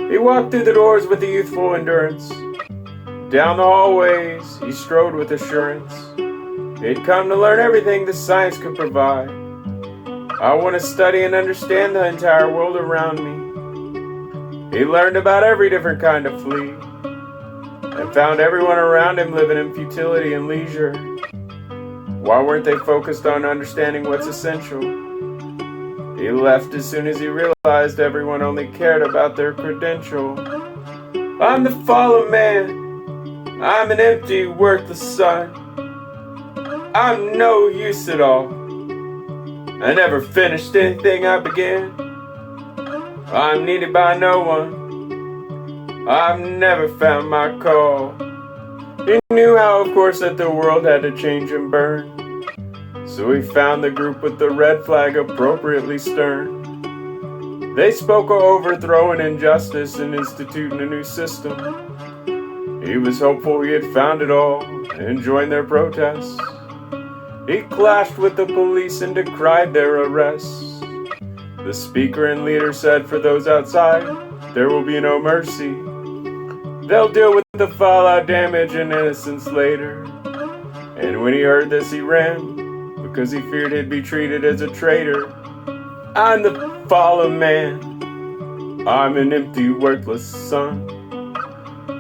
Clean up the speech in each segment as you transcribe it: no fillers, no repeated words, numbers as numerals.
He walked through the doors with a youthful endurance. Down the hallways, he strode with assurance. He'd come to learn everything that science could provide. I want to study and understand the entire world around me. He learned about every different kind of flea, and found everyone around him living in futility and leisure. Why weren't they focused on understanding what's essential? He left as soon as he realized everyone only cared about their credential. I'm the fallen man. I'm an empty, worthless son. I'm no use at all. I never finished anything I began. I'm needed by no one. I've never found my call. He knew how, of course, that the world had to change and burn. So he found the group with the red flag appropriately stern. They spoke of overthrowing injustice and instituting a new system. He was hopeful he had found it all and joined their protests. He clashed with the police and decried their arrests. The speaker and leader said for those outside, there will be no mercy. They'll deal with the fallout damage and innocence later. And when he heard this, he ran, because he feared he'd be treated as a traitor. I'm the fallen man. I'm an empty, worthless son.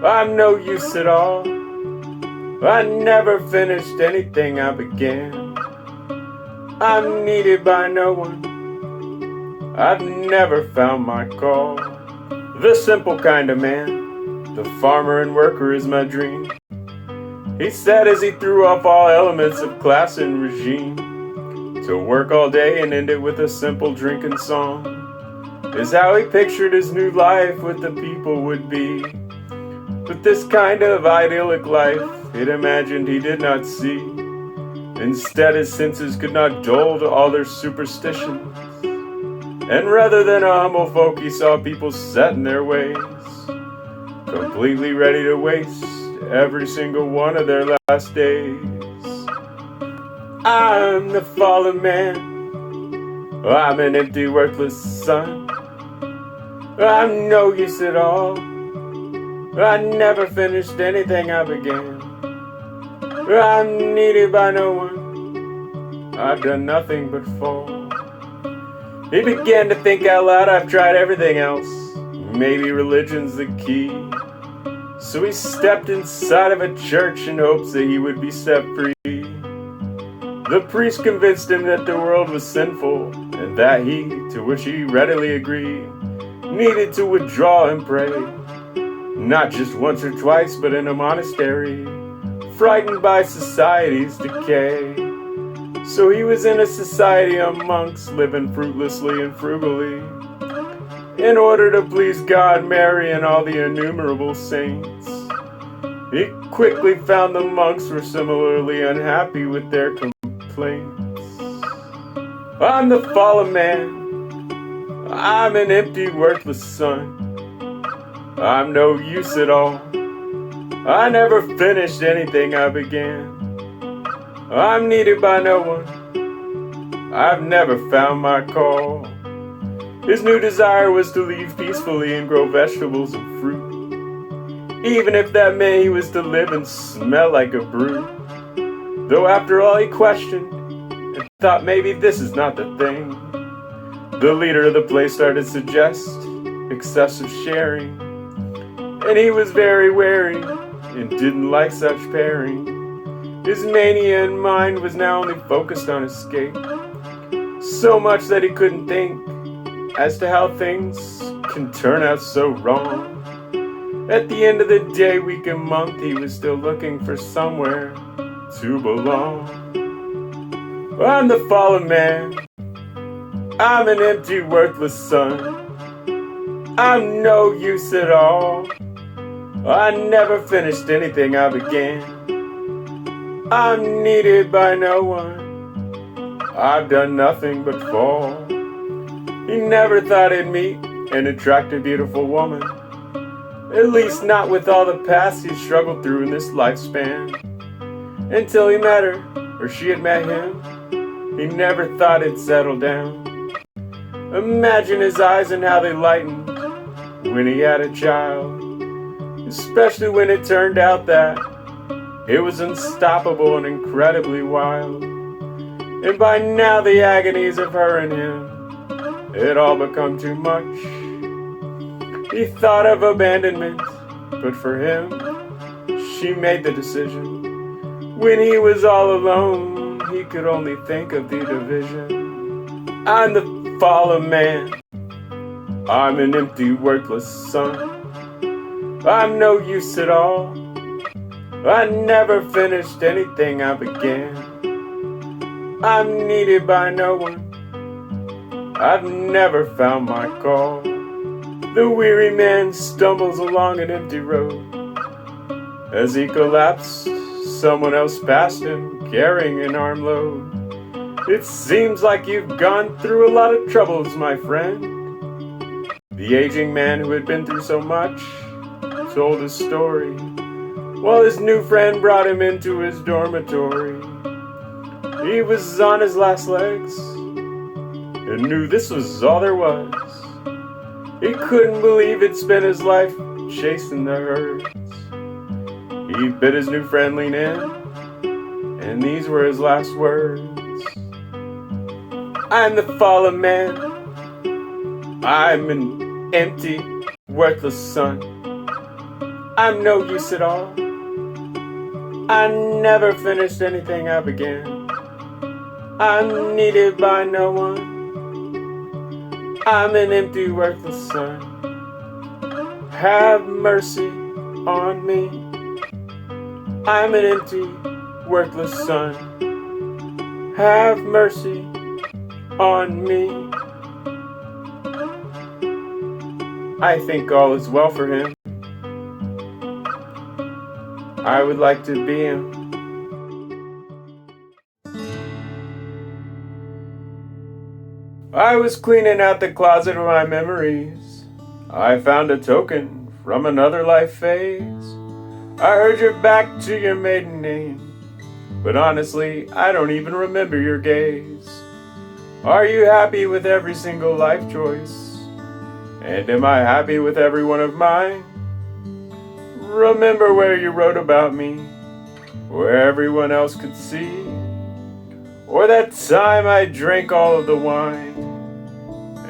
I'm no use at all. I never finished anything I began. I'm needed by no one. I've never found my call. The simple kind of man, the farmer and worker is my dream. He said as he threw off all elements of class and regime. To work all day and end it with a simple drinking song is how he pictured his new life with the people would be. But this kind of idyllic life he'd imagined he did not see. Instead his senses could not dull to all their superstitions. And rather than a humble folk, he saw people set in their ways, completely ready to waste every single one of their last days. I'm the fallen man. I'm an empty, worthless son. I'm no use at all. I never finished anything I began. I'm needed by no one. I've done nothing but fall. He began to think out loud, I've tried everything else. Maybe religion's the key. So he stepped inside of a church in hopes that he would be set free. The priest convinced him that the world was sinful, and that he, to which he readily agreed, needed to withdraw and pray. Not just once or twice, but in a monastery, frightened by society's decay. So he was in a society of monks living fruitlessly and frugally, in order to please God, Mary, and all the innumerable saints. He quickly found the monks were similarly unhappy with their complaints. I'm the fallen man. I'm an empty, worthless son. I'm no use at all. I never finished anything I began. I'm needed by no one. I've never found my call. His new desire was to leave peacefully and grow vegetables and fruit, even if that meant he was to live and smell like a brew. Though after all he questioned and thought maybe this is not the thing. The leader of the place started to suggest excessive sharing, and he was very wary and didn't like such pairing. His mania in mind was now only focused on escape, so much that he couldn't think as to how things can turn out so wrong. At the end of the day, week, and month, he was still looking for somewhere to belong. I'm the fallen man. I'm an empty, worthless son. I'm no use at all. I never finished anything I began. I'm needed by no one. I've done nothing but fall. He never thought he'd meet an attractive, beautiful woman. At least not with all the past he'd struggled through in this lifespan. Until he met her, or she had met him, he never thought he'd settle down. Imagine his eyes and how they lightened when he had a child, especially when it turned out that it was unstoppable and incredibly wild. And by now the agonies of her and him had all become too much. He thought of abandonment, but for him, she made the decision. When he was all alone, he could only think of the division. I'm the fallen man. I'm an empty, worthless son. I'm no use at all. I never finished anything I began. I'm needed by no one. I've never found my call. The weary man stumbles along an empty road. As he collapsed, someone else passed him, carrying an armload. It seems like you've gone through a lot of troubles, my friend. The aging man who had been through so much told his story, while his new friend brought him into his dormitory. He was on his last legs and knew this was all there was. He couldn't believe he'd spent his life chasing the herds. He bid his new friend lean in, and these were his last words. I'm the fallen man. I'm an empty, worthless son. I'm no use at all. I never finished anything I began. I'm needed by no one. I'm an empty, worthless son. Have mercy on me. I'm an empty, worthless son. Have mercy on me. I think all is well for him. I would like to be him. I was cleaning out the closet of my memories. I found a token from another life phase. I heard you're back to your maiden name, but honestly, I don't even remember your gaze. Are you happy with every single life choice? And am I happy with every one of mine? Remember where you wrote about me, where everyone else could see? Or that time I drank all of the wine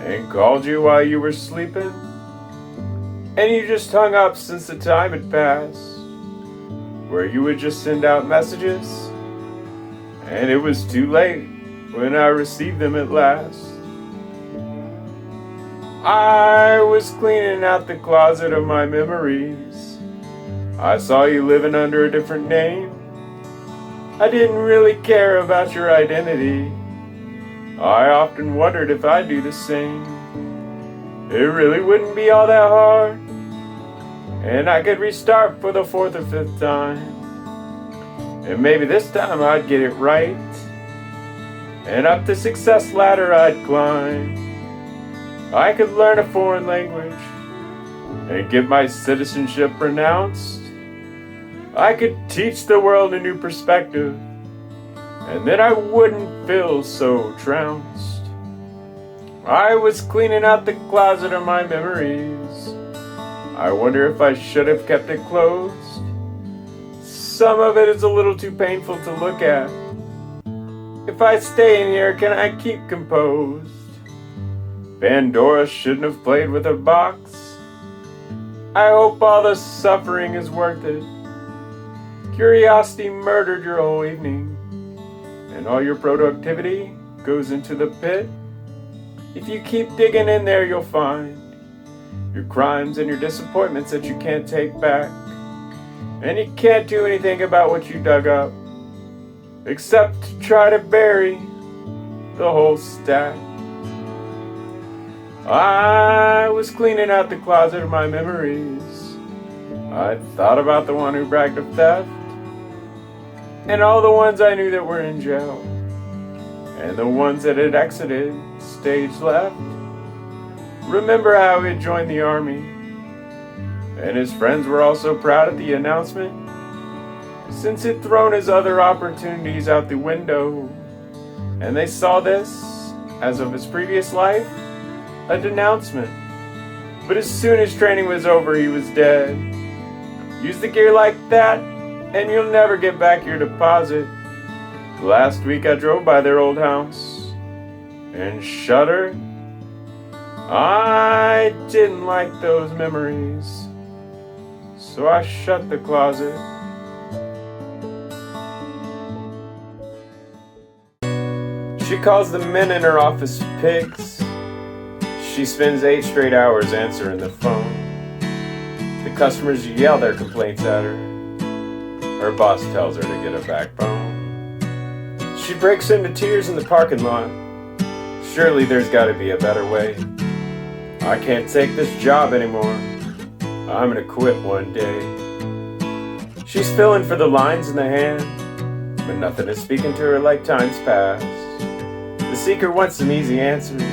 and called you while you were sleeping, and you just hung up since the time had passed, where you would just send out messages, and it was too late when I received them at last. I was cleaning out the closet of my memories. I saw you living under a different name. I didn't really care about your identity. I often wondered if I'd do the same. It really wouldn't be all that hard, and I could restart for the 4th or 5th time. And maybe this time I'd get it right, and up the success ladder I'd climb. I could learn a foreign language and get my citizenship pronounced. I could teach the world a new perspective, and then I wouldn't feel so trounced. I was cleaning out the closet of my memories. I wonder if I should have kept it closed. Some of it is a little too painful to look at. If I stay in here, can I keep composed? Pandora shouldn't have played with her box. I hope all the suffering is worth it. Curiosity murdered your whole evening, and all your productivity goes into the pit. If you keep digging in there, you'll find your crimes and your disappointments that you can't take back. And you can't do anything about what you dug up, except to try to bury the whole stack. I was cleaning out the closet of my memories. I thought about the one who bragged of theft, and all the ones I knew that were in jail, and the ones that had exited stage left. Remember how he had joined the army, and his friends were also proud of the announcement, since he'd thrown his other opportunities out the window, and they saw this, as of his previous life, a denouncement. But as soon as training was over, he was dead. Use the gear like that, and you'll never get back your deposit. Last week I drove by their old house and shuddered. I didn't like those memories, so I shut the closet. She calls the men in her office pigs. She spends 8 straight hours answering the phone. The customers yell their complaints at her. Her boss tells her to get a backbone. She breaks into tears in the parking lot. Surely there's got to be a better way. I can't take this job anymore. I'm gonna quit one day. She's filling for the lines in the hand, but nothing is speaking to her like times past. The seeker wants some easy answers,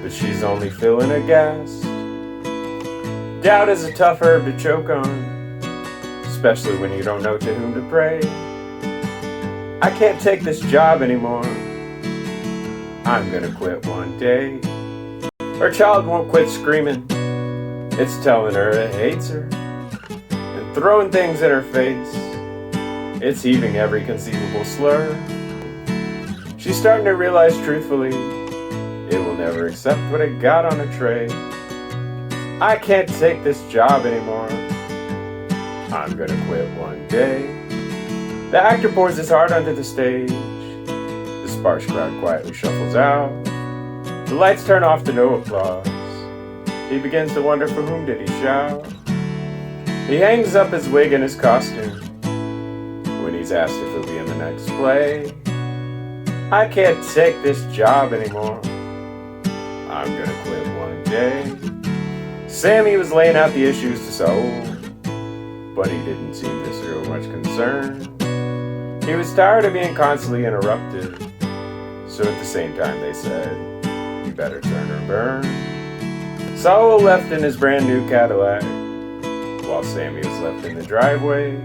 but she's only filling a gas. Doubt is a tough herb to choke on, especially when you don't know to whom to pray. I can't take this job anymore. I'm gonna quit one day. Her child won't quit screaming. It's telling her it hates her and throwing things at her face. It's heaving every conceivable slur. She's starting to realize truthfully it will never accept what it got on a tray. I can't take this job anymore. I'm gonna quit one day. The actor pours his heart onto the stage. The sparse crowd quietly shuffles out. The lights turn off to no applause. He begins to wonder for whom did he shout. He hangs up his wig and his costume when he's asked if he'll be in the next play. I can't take this job anymore. I'm gonna quit one day. Sammy was laying out the issues to solve, but he didn't seem to show much concern. He was tired of being constantly interrupted, so at the same time they said, "You better turn or burn." Saul left in his brand new Cadillac, while Sammy was left in the driveway.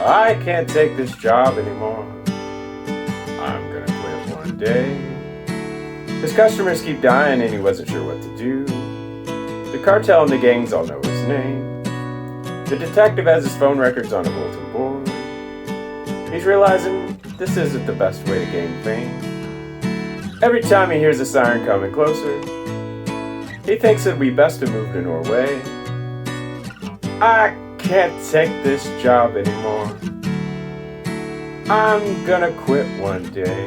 I can't take this job anymore. I'm gonna quit one day. His customers keep dying and he wasn't sure what to do. The cartel and the gangs all know his name. The detective has his phone records on a bulletin board. He's realizing this isn't the best way to gain fame. Every time he hears a siren coming closer, he thinks it'd be best to move to Norway. I can't take this job anymore. I'm gonna quit one day.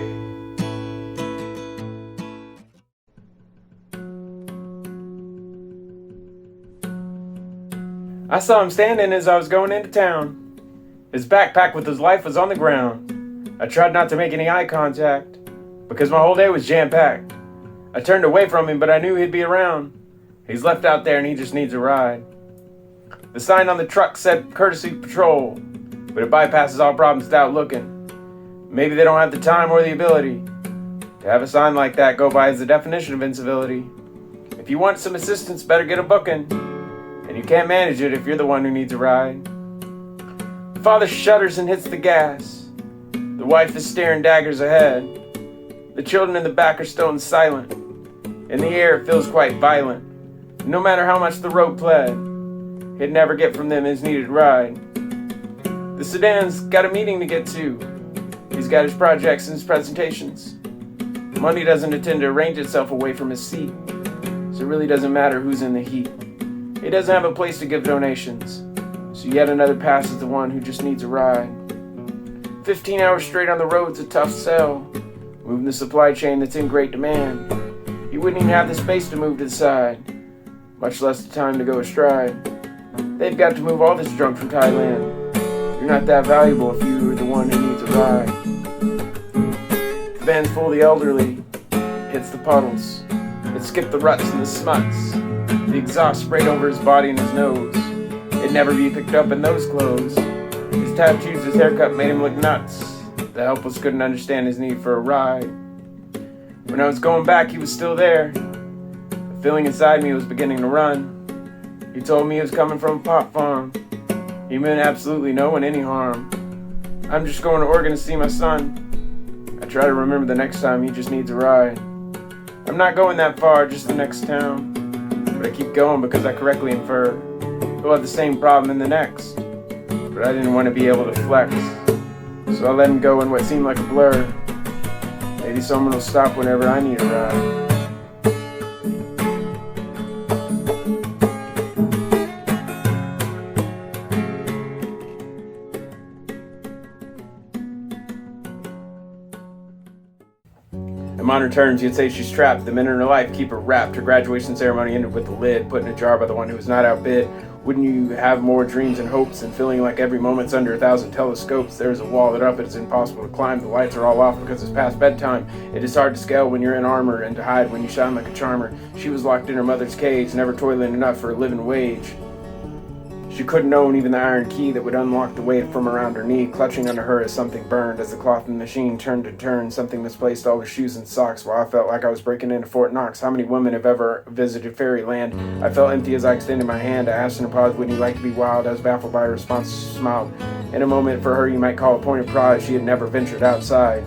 I saw him standing as I was going into town. His backpack with his life was on the ground. I tried not to make any eye contact because my whole day was jam-packed. I turned away from him, but I knew he'd be around. He's left out there and he just needs a ride. The sign on the truck said courtesy patrol, but it bypasses all problems without looking. Maybe they don't have the time or the ability. To have a sign like that go by is the definition of incivility. If you want some assistance, better get a booking. And you can't manage it if you're the one who needs a ride. The father shudders and hits the gas. The wife is staring daggers ahead. The children in the back are stone silent. In the air it feels quite violent. No matter how much the road pled, he'd never get from them his needed ride. The sedan's got a meeting to get to. He's got his projects and his presentations. Money doesn't intend to arrange itself away from his seat, so it really doesn't matter who's in the heat. He doesn't have a place to give donations, so yet another passes the one who just needs a ride. 15 hours straight on the road's a tough sell, moving the supply chain that's in great demand. He wouldn't even have the space to move to the side, much less the time to go astride. They've got to move all this junk from Thailand. You're not that valuable if you are the one who needs a ride. The van's full of the elderly, hits the puddles. It skipped the ruts and the smuts. The exhaust sprayed over his body and his nose. It'd never be picked up in those clothes. His tattoos, his haircut made him look nuts. The helpless couldn't understand his need for a ride. When I was going back, he was still there. The feeling inside me was beginning to run. He told me he was coming from a pot farm. He meant absolutely no one any harm. I'm just going to Oregon to see my son. I try to remember the next time he just needs a ride. I'm not going that far, just the next town. but I keep going because I correctly infer he'll have the same problem in the next. But I didn't want to be able to flex, so I let him go in what seemed like a blur. Maybe someone will stop whenever I need a ride. In modern terms, you'd say she's trapped. The men in her life keep her wrapped. Her graduation ceremony ended with the lid put in a jar by the one who was not outbid. Wouldn't you have more dreams and hopes and feeling like every moment's under 1,000 telescopes? There's a wall that up it is impossible to climb. The lights are all off because it's past bedtime. It is hard to scale when you're in armor and to hide when you shine like a charmer. She was locked in her mother's cage, never toiling enough for a living wage. She couldn't own even the iron key that would unlock the weight from around her knee. Clutching under her as something burned, as the cloth in the machine turned and turned. Something misplaced all her shoes and socks while I felt like I was breaking into Fort Knox. How many women have ever visited fairyland? I felt empty as I extended my hand. I asked in a pause, wouldn't you like to be wild? I was baffled by her response. She smiled. In a moment for her you might call a point of pride, she had never ventured outside.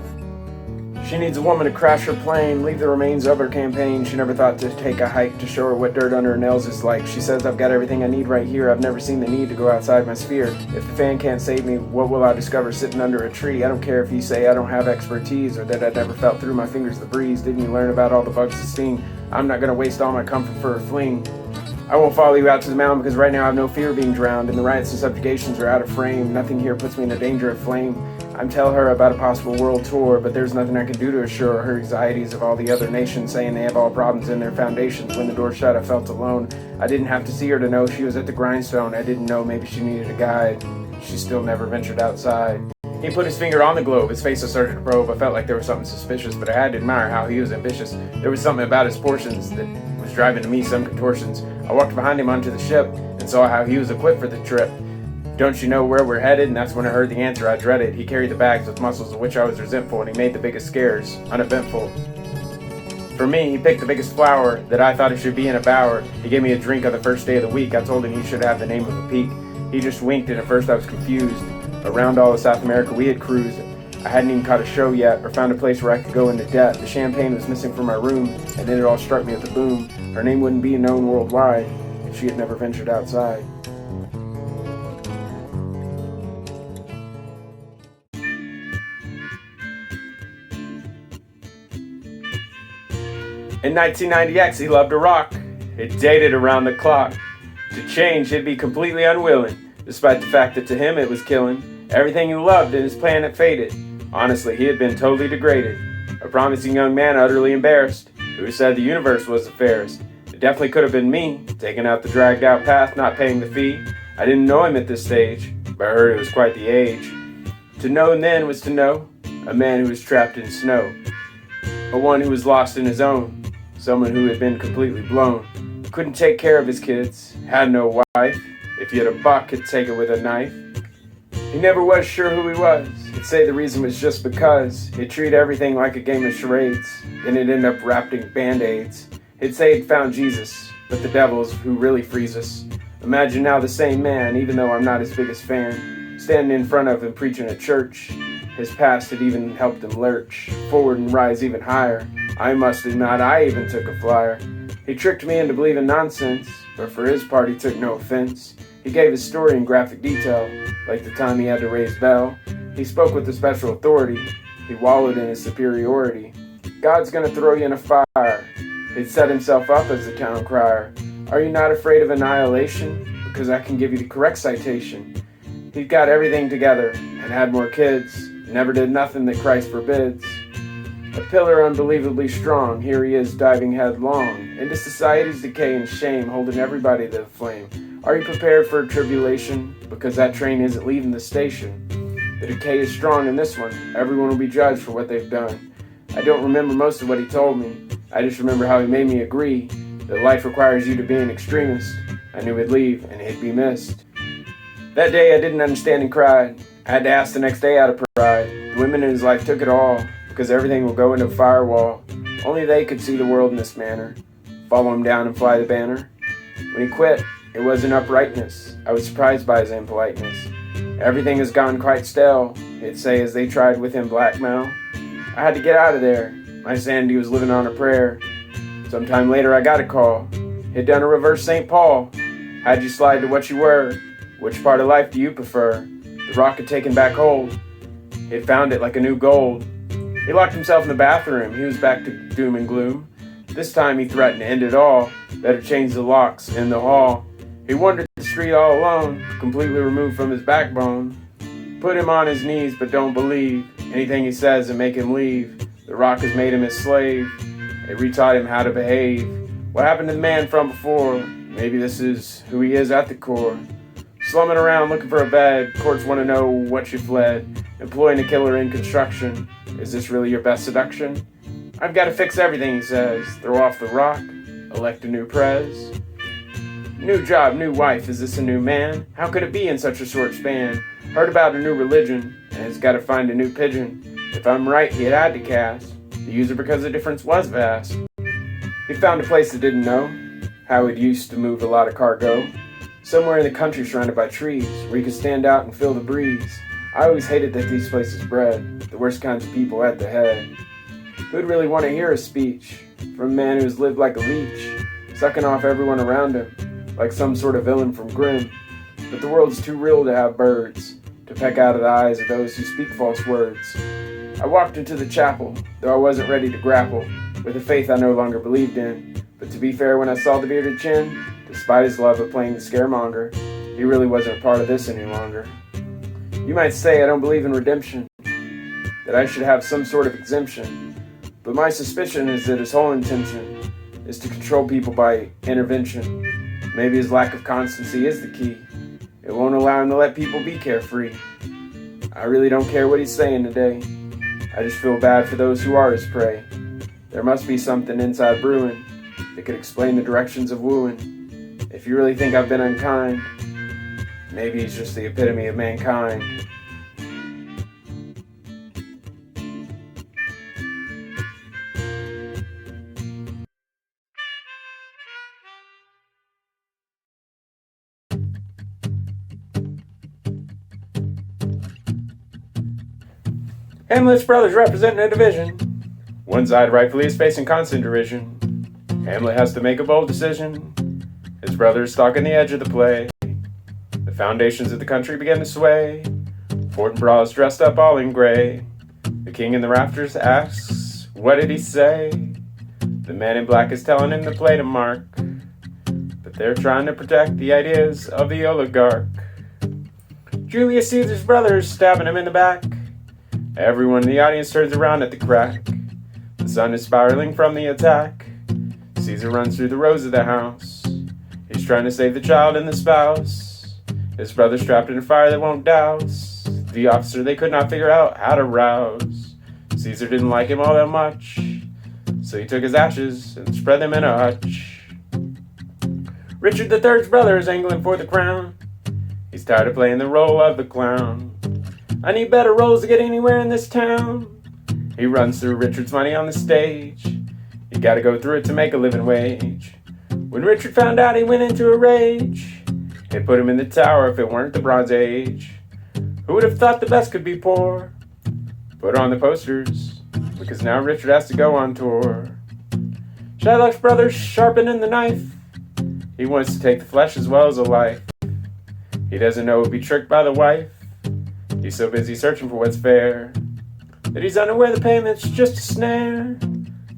She needs a woman to crash her plane, leave the remains of her campaign. She never thought to take a hike to show her what dirt under her nails is like. She says, I've got everything I need right here. I've never seen the need to go outside my sphere. If the fan can't save me, what will I discover sitting under a tree? I don't care if you say I don't have expertise or that I never felt through my fingers the breeze. Didn't you learn about all the bugs that sting? I'm not going to waste all my comfort for a fling. I won't follow you out to the mountain because right now I have no fear of being drowned, and the riots and subjugations are out of frame. Nothing here puts me in a danger of flame. I'm telling her about a possible world tour, but there's nothing I can do to assure her anxieties of all the other nations, saying they have all problems in their foundations. When the door shut, I felt alone. I didn't have to see her to know she was at the grindstone. I didn't know maybe she needed a guide. She still never ventured outside. He put his finger on the globe. His face I started to probe. I felt like there was something suspicious, but I had to admire how he was ambitious. There was something about his portions that was driving to me some contortions. I walked behind him onto the ship and saw how he was equipped for the trip. Don't you know where we're headed? And that's when I heard the answer I dreaded. He carried the bags with muscles of which I was resentful, and he made the biggest scares uneventful. For me, he picked the biggest flower that I thought it should be in a bower. He gave me a drink on the first day of the week. I told him he should have the name of a peak. He just winked, and at first I was confused. Around all of South America we had cruised. I hadn't even caught a show yet or found a place where I could go into debt. The champagne was missing from my room, and then it all struck me with a boom. Her name wouldn't be known worldwide if she had never ventured outside. In 1990X, he loved to rock. It dated around the clock. To change, he'd be completely unwilling, despite the fact that to him it was killing. Everything he loved in his planet faded. Honestly, he had been totally degraded. A promising young man utterly embarrassed, who said the universe was the fairest. It definitely could have been me, taking out the dragged out path, not paying the fee. I didn't know him at this stage, but I heard it was quite the age. To know him then was to know a man who was trapped in snow. A one who was lost in his own. Someone who had been completely blown. Couldn't take care of his kids, had no wife. If he had a buck, he'd take it with a knife. He never was sure who he was. He'd say the reason was just because. He'd treat everything like a game of charades. Then he'd end up wrapped in band-aids. He'd say he'd found Jesus, but the devil's who really frees us. Imagine now the same man, even though I'm not his biggest fan, standing in front of him preaching at church. His past had even helped him lurch forward and rise even higher. I must admit, I even took a flyer. He tricked me into believing nonsense, but for his part he took no offense. He gave his story in graphic detail, like the time he had to raise bell. He spoke with a special authority. He wallowed in his superiority. God's gonna throw you in a fire. He'd set himself up as the town crier. Are you not afraid of annihilation? Because I can give you the correct citation. He'd got everything together and had more kids. Never did nothing that Christ forbids. A pillar unbelievably strong, here he is diving headlong into society's decay and shame, holding everybody to the flame. Are you prepared for a tribulation? Because that train isn't leaving the station. The decay is strong in this one. Everyone will be judged for what they've done. I don't remember most of what he told me. I just remember how he made me agree that life requires you to be an extremist. I knew he'd leave and he'd be missed. That day I didn't understand and cried. I had to ask the next day out of pride. The women in his life took it all, because everything will go into a firewall. Only they could see the world in this manner, follow him down and fly the banner. When he quit, it wasn't uprightness. I was surprised by his impoliteness. Everything has gone quite stale, he'd say as they tried with him blackmail. I had to get out of there. My sanity was living on a prayer. Sometime later I got a call. Hit done a reverse St. Paul. How'd you slide to what you were? Which part of life do you prefer? The rock had taken back hold. He'd found it like a new gold. He locked himself in the bathroom. He was back to doom and gloom. This time he threatened to end it all. Better change the locks in the hall. He wandered the street all alone, completely removed from his backbone. Put him on his knees, but don't believe anything he says and make him leave. The rock has made him his slave. It retaught him how to behave. What happened to the man from before? Maybe this is who he is at the core. Slumming around looking for a bed. Courts want to know what you fled. Employing a killer in construction. Is this really your best seduction? I've got to fix everything, he says. Throw off the rock. Elect a new prez. New job, new wife. Is this a new man? How could it be in such a short span? Heard about a new religion. And has got to find a new pigeon. If I'm right, he had to cast the user because the difference was vast. He found a place that didn't know how it used to move a lot of cargo. Somewhere in the country surrounded by trees, where you could stand out and feel the breeze. I always hated that these places bred the worst kinds of people at the head. Who'd really want to hear a speech from a man who's lived like a leech, sucking off everyone around him, like some sort of villain from Grimm? But the world's too real to have birds to peck out of the eyes of those who speak false words. I walked into the chapel, though I wasn't ready to grapple with a faith I no longer believed in. But to be fair, when I saw the bearded chin, despite his love of playing the scaremonger, he really wasn't a part of this any longer. You might say I don't believe in redemption, that I should have some sort of exemption, but my suspicion is that his whole intention is to control people by intervention. Maybe his lack of constancy is the key. It won't allow him to let people be carefree. I really don't care what he's saying today. I just feel bad for those who are his prey. There must be something inside brewing that could explain the directions of wooing. If you really think I've been unkind, maybe he's just the epitome of mankind. Hamlet's brothers representing a division. One side rightfully is facing constant derision. Hamlet has to make a bold decision. His brother is stalking the edge of the play. The foundations of the country begin to sway. Fortinbrah's dressed up all in gray. The king in the rafters asks, what did he say? The man in black is telling him to play to mark. But they're trying to protect the ideas of the oligarch. Julius Caesar's brother is stabbing him in the back. Everyone in the audience turns around at the crack. The sun is spiraling from the attack. Caesar runs through the rows of the house. He's trying to save the child and the spouse. His brother's trapped in a fire that won't douse. The officer they could not figure out how to rouse. Caesar didn't like him all that much, so he took his ashes and spread them in a hutch. Richard III's brother is angling for the crown. He's tired of playing the role of the clown. I need better roles to get anywhere in this town. He runs through Richard's money on the stage. You gotta go through it to make a living wage. When Richard found out, he went into a rage. They put him in the tower if it weren't the Bronze Age. Who would have thought the best could be poor? Put on the posters, because now Richard has to go on tour. Shylock's brother's sharpening the knife. He wants to take the flesh as well as the life. He doesn't know he'll be tricked by the wife. He's so busy searching for what's fair that he's unaware the payment's just a snare.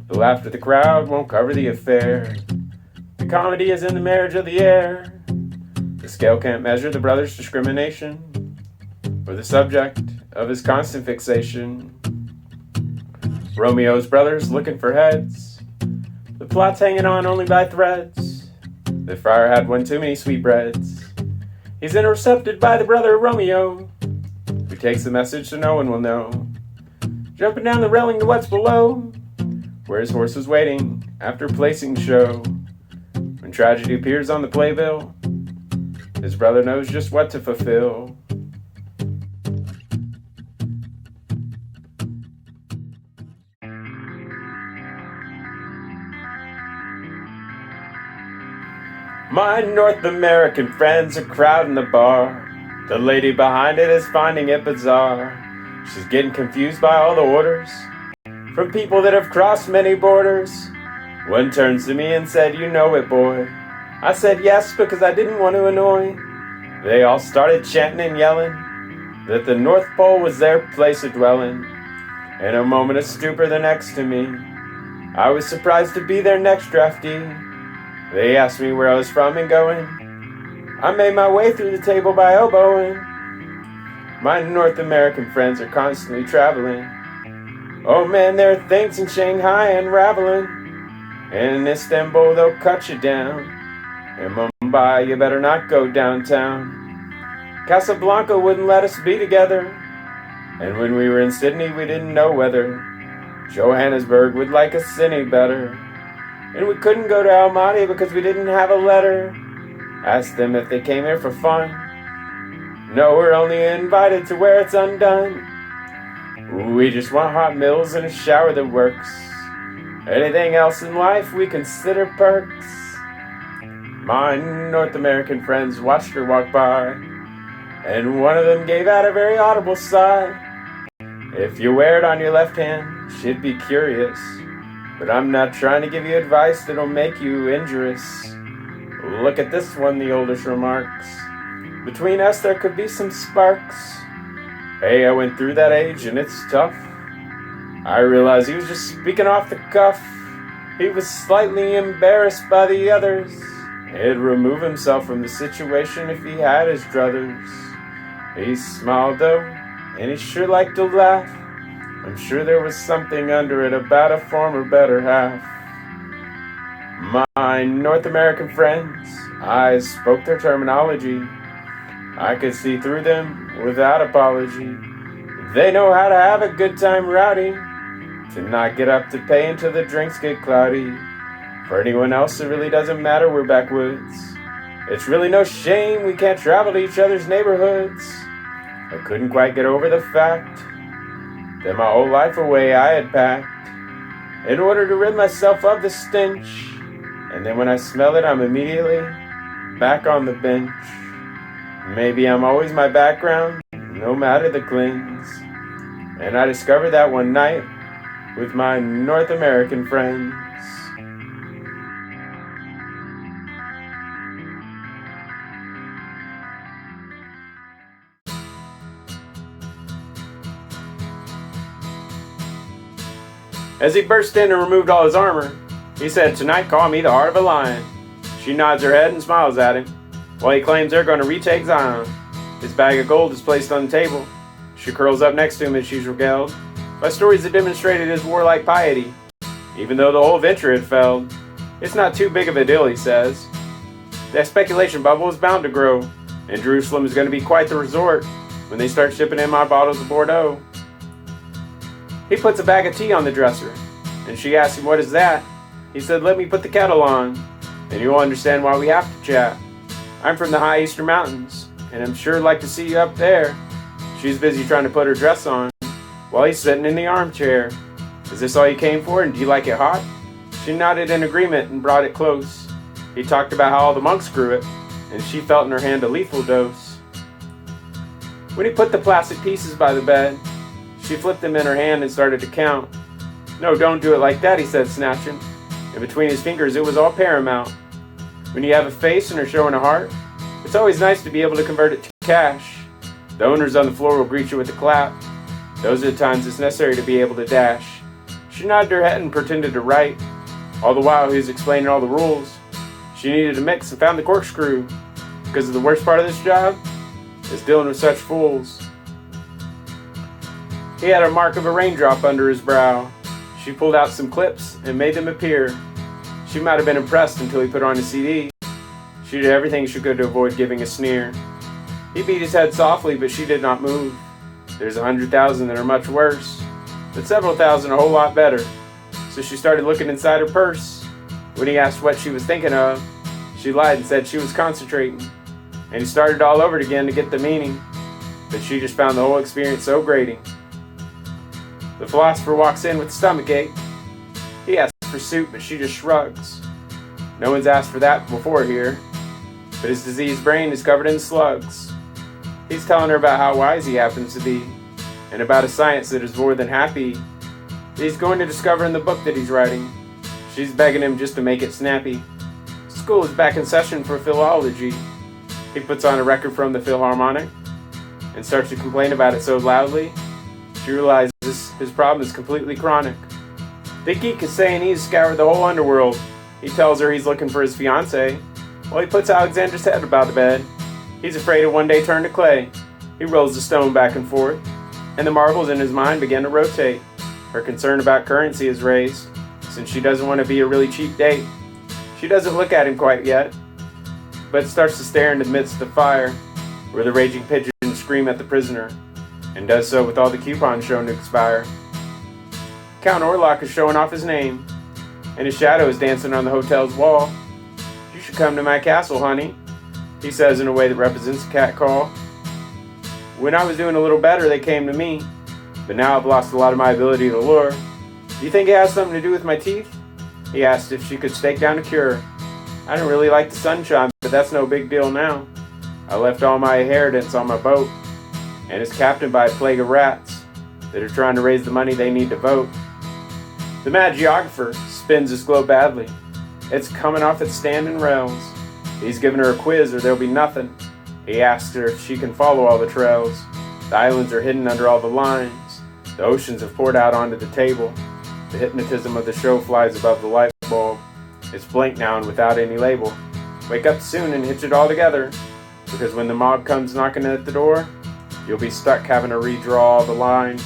The laughter of the crowd won't cover the affair. The comedy is in the marriage of the air. The scale can't measure the brother's discrimination or the subject of his constant fixation. Romeo's brother's looking for heads. The plot's hanging on only by threads. The friar had one too many sweetbreads. He's intercepted by the brother Romeo, who takes the message so no one will know. Jumping down the railing to what's below, where his horse is waiting after placing show. When tragedy appears on the playbill, his brother knows just what to fulfill. My North American friends are crowding the bar. The lady behind it is finding it bizarre. She's getting confused by all the orders from people that have crossed many borders. One turns to me and said, you know it, boy. I said yes because I didn't want to annoy. They all started chanting and yelling that the North Pole was their place of dwelling. In a moment of stupor, they're next to me. I was surprised to be their next draftee. They asked me where I was from and going. I made my way through the table by elbowing. My North American friends are constantly traveling. Oh man, there are things in Shanghai unraveling. And in Istanbul they'll cut you down. In Mumbai you better not go downtown. Casablanca wouldn't let us be together. And when we were in Sydney we didn't know whether Johannesburg would like us any better. And we couldn't go to Almaty because we didn't have a letter. Asked them if they came here for fun. No, we're only invited to where it's undone. We just want hot meals and a shower that works. Anything else in life we consider perks. My North American friends watched her walk by, and one of them gave out a very audible sigh. If you wear it on your left hand, she'd be curious. But I'm not trying to give you advice that'll make you injurious. Look at this one, the oldest remarks. Between us there could be some sparks. Hey, I went through that age and it's tough. I realized he was just speaking off the cuff. He was slightly embarrassed by the others. He'd remove himself from the situation if he had his druthers. He smiled though, and he sure liked to laugh. I'm sure there was something under it about a former better half. My North American friends' eyes spoke their terminology. I could see through them without apology. They know how to have a good time rowdy, to not get up to pay until the drinks get cloudy. For anyone else it really doesn't matter, we're backwoods. It's really no shame we can't travel to each other's neighborhoods. I couldn't quite get over the fact that my whole life away I had packed in order to rid myself of the stench. And then when I smell it, I'm immediately back on the bench. Maybe I'm always my background, no matter the cleanse. And I discovered that one night with my North American friends. As he burst in and removed all his armor, he said, "Tonight call me the heart of a lion." She nods her head and smiles at him, while he claims they're going to retake Zion. His bag of gold is placed on the table. She curls up next to him as she's regaled by stories that demonstrated his warlike piety, even though the whole venture had failed. It's not too big of a deal, he says. That speculation bubble is bound to grow, and Jerusalem is going to be quite the resort when they start shipping in my bottles of Bordeaux. He puts a bag of tea on the dresser, and she asks him, "What is that?" He said, "Let me put the kettle on, and you'll understand why we have to chat. I'm from the high eastern mountains, and I'm sure like to see you up there." She's busy trying to put her dress on, while he's sitting in the armchair. "Is this all you came for, and do you like it hot?" She nodded in agreement and brought it close. He talked about how all the monks grew it, and she felt in her hand a lethal dose. When he put the plastic pieces by the bed, she flipped them in her hand and started to count. "No, don't do it like that," he said, snatching. And between his fingers, it was all paramount. When you have a face and are showing a heart, it's always nice to be able to convert it to cash. The owners on the floor will greet you with a clap. Those are the times it's necessary to be able to dash. She nodded her head and pretended to write. All the while he was explaining all the rules. She needed to mix and found the corkscrew, because the worst part of this job is dealing with such fools. He had a mark of a raindrop under his brow. She pulled out some clips and made them appear. She might have been impressed until he put on a CD. She did everything she could to avoid giving a sneer. He beat his head softly, but she did not move. There's 100,000 that are much worse, but several thousand a whole lot better. So she started looking inside her purse. When he asked what she was thinking of, she lied and said she was concentrating. And he started all over again to get the meaning, but she just found the whole experience so grating. The philosopher walks in with a stomachache. He asks for soup, but she just shrugs. No one's asked for that before here, but his diseased brain is covered in slugs. He's telling her about how wise he happens to be, and about a science that is more than happy that he's going to discover in the book that he's writing. She's begging him just to make it snappy. School is back in session for philology. He puts on a record from the Philharmonic and starts to complain about it so loudly, she realizes his problem is completely chronic. The geek is saying he's scoured the whole underworld. He tells her he's looking for his fiancée. Well, he puts Alexandra's head about the bed. He's afraid to one day turn to clay. He rolls the stone back and forth, and the marbles in his mind begin to rotate. Her concern about currency is raised, since she doesn't want to be a really cheap date. She doesn't look at him quite yet, but starts to stare into the midst of the fire, where the raging pigeons scream at the prisoner, and does so with all the coupons shown to expire. Count Orlok is showing off his name, and his shadow is dancing on the hotel's wall. "You should come to my castle, honey," he says in a way that represents a cat call. "When I was doing a little better, they came to me, but now I've lost a lot of my ability to lure. Do you think it has something to do with my teeth?" He asked if she could stake down a cure. "I don't really like the sunshine, but that's no big deal now. I left all my inheritance on my boat, and it's captained by a plague of rats that are trying to raise the money they need to vote." The mad geographer spins his globe badly. It's coming off its standing rails. He's giving her a quiz or there'll be nothing. He asks her if she can follow all the trails. The islands are hidden under all the lines. The oceans have poured out onto the table. The hypnotism of the show flies above the light bulb. It's blank now and without any label. Wake up soon and hitch it all together, because when the mob comes knocking at the door, you'll be stuck having to redraw all the lines,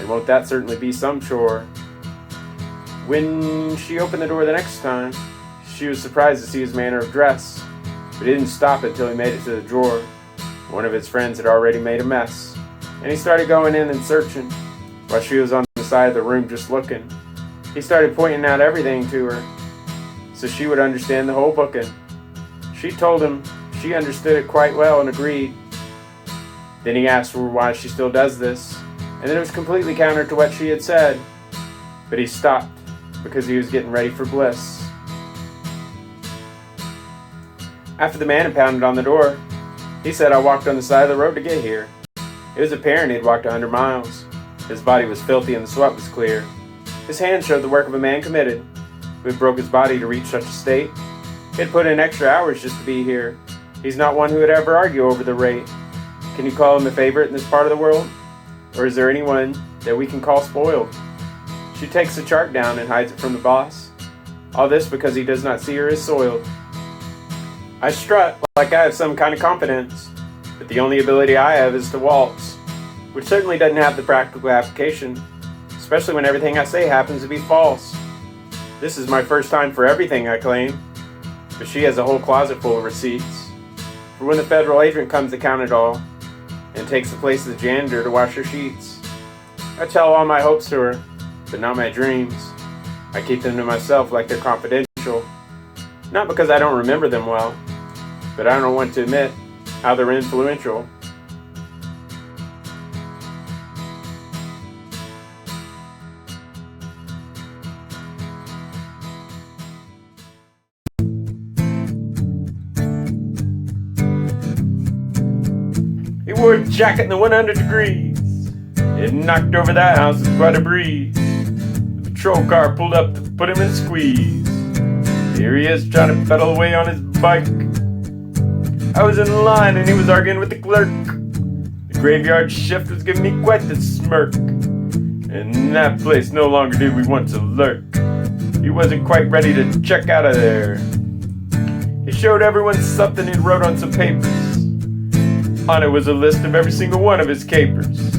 and won't that certainly be some chore? When she opened the door the next time, she was surprised to see his manner of dress, but he didn't stop it till he made it to the drawer. One of his friends had already made a mess, and he started going in and searching, while she was on the side of the room just looking. He started pointing out everything to her, so she would understand the whole booking. She told him she understood it quite well and agreed. Then he asked her why she still does this, and then it was completely counter to what she had said. But he stopped, because he was getting ready for bliss. After the man had pounded on the door, he said, "I walked on the side of the road to get here." It was apparent he had walked 100 miles. His body was filthy and the sweat was clear. His hands showed the work of a man committed, who had broke his body to reach such a state. He had put in extra hours just to be here. He's not one who would ever argue over the rate. Can you call him a favorite in this part of the world? Or is there anyone that we can call spoiled? She takes the chart down and hides it from the boss. All this because he does not see her as soiled. I strut like I have some kind of confidence, but the only ability I have is to waltz, which certainly doesn't have the practical application, especially when everything I say happens to be false. This is my first time for everything, I claim, but she has a whole closet full of receipts for when the federal agent comes to count it all and takes the place of the janitor to wash her sheets. I tell all my hopes to her, but not my dreams. I keep them to myself like they're confidential, not because I don't remember them well, but I don't want to admit how they're influential. He wore a jacket in the 100 degrees. It knocked over that house with quite a breeze. The patrol car pulled up to put him in squeeze. Here he is trying to pedal away on his bike. I was in line and he was arguing with the clerk. The graveyard shift was giving me quite the smirk. In that place no longer did we want to lurk. He wasn't quite ready to check out of there. He showed everyone something he wrote on some papers. On it was a list of every single one of his capers.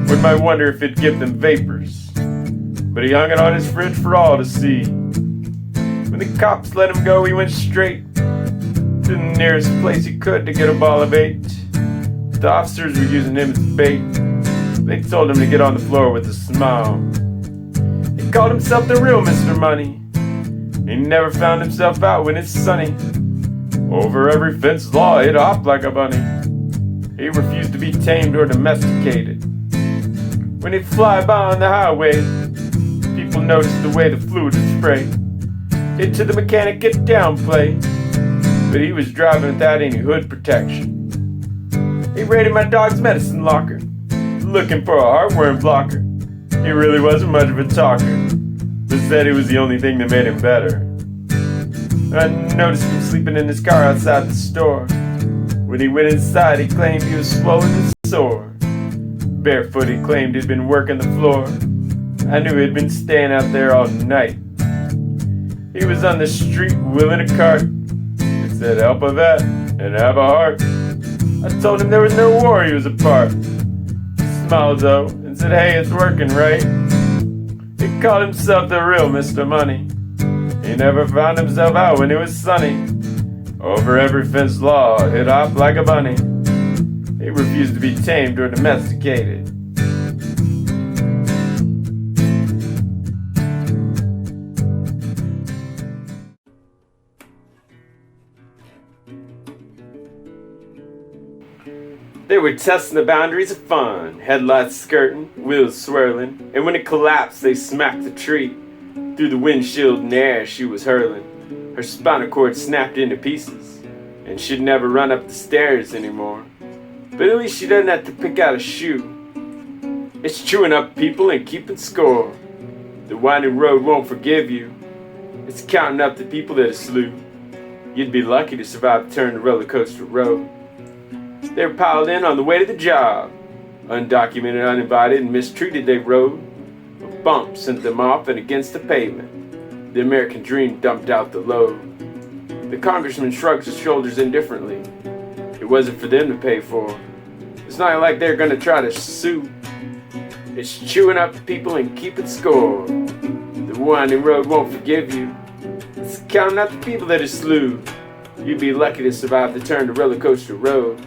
One might wonder if it'd give them vapors, but he hung it on his fridge for all to see. When the cops let him go, he went straight to the nearest place he could to get a ball of 8. The officers were using him as bait. They told him to get on the floor with a smile. He called himself the real Mr. Money. He never found himself out when it's sunny. Over every fence law, he'd hop like a bunny. He refused to be tamed or domesticated. When he'd fly by on the highway, people noticed the way the fluid would spray. Hit to the mechanic, get down play, but he was driving without any hood protection. He raided my dog's medicine locker, looking for a heartworm blocker. He really wasn't much of a talker, but said it was the only thing that made him better. I noticed him sleeping in his car outside the store. When he went inside, he claimed he was swollen and sore. Barefoot, he claimed he'd been working the floor. I knew he'd been staying out there all night. He was on the street wheeling a cart. He said, "Help a vet and have a heart." I told him there was no war he was a part. He smiled though and said, "Hey, it's working, right?" He called himself the real Mr. Money. He never found himself out when it was sunny. Over every fence law, he'd hop like a bunny. He refused to be tamed or domesticated. They were testing the boundaries of fun, headlights skirting, wheels swirling, and when it collapsed, they smacked the tree. Through the windshield and air she was hurling. Her spinal cord snapped into pieces, and she'd never run up the stairs anymore. But at least she doesn't have to pick out a shoe. It's chewing up people and keeping score. The winding road won't forgive you. It's counting up the people that it slew. You'd be lucky to survive the turn to Rollercoaster Road. They were piled in on the way to the job. Undocumented, uninvited, and mistreated they rode. A bump sent them off and against the pavement. The American dream dumped out the load. The congressman shrugged his shoulders indifferently. It wasn't for them to pay for. It's not like they're gonna try to sue. It's chewing up people and keeping score. The winding road won't forgive you. It's counting out the people that it slew. You'd be lucky to survive the turn to Rollercoaster Road.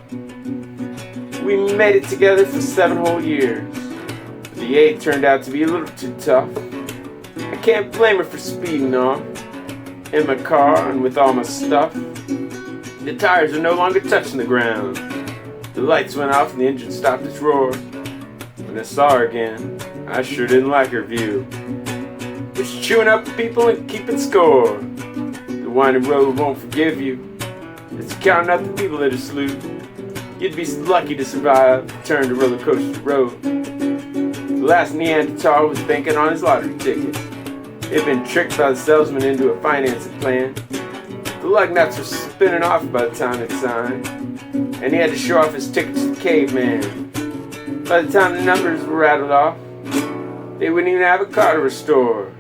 We made it together for 7 whole years. But the 8th turned out to be a little too tough. I can't blame her for speeding off. In my car and with all my stuff. The tires are no longer touching the ground. The lights went off and the engine stopped its roar. When I saw her again, I sure didn't like her view. It's chewing up people and keeping score. The winding road won't forgive you. It's counting out the people that it slew. You'd be lucky to survive the turn to Rollercoaster Road. The last Neanderthal was banking on his lottery ticket. He'd been tricked by the salesman into a financing plan. The lug nuts were spinning off by the time it signed, and he had to show off his ticket to the caveman. By the time the numbers were rattled off, they wouldn't even have a car to restore,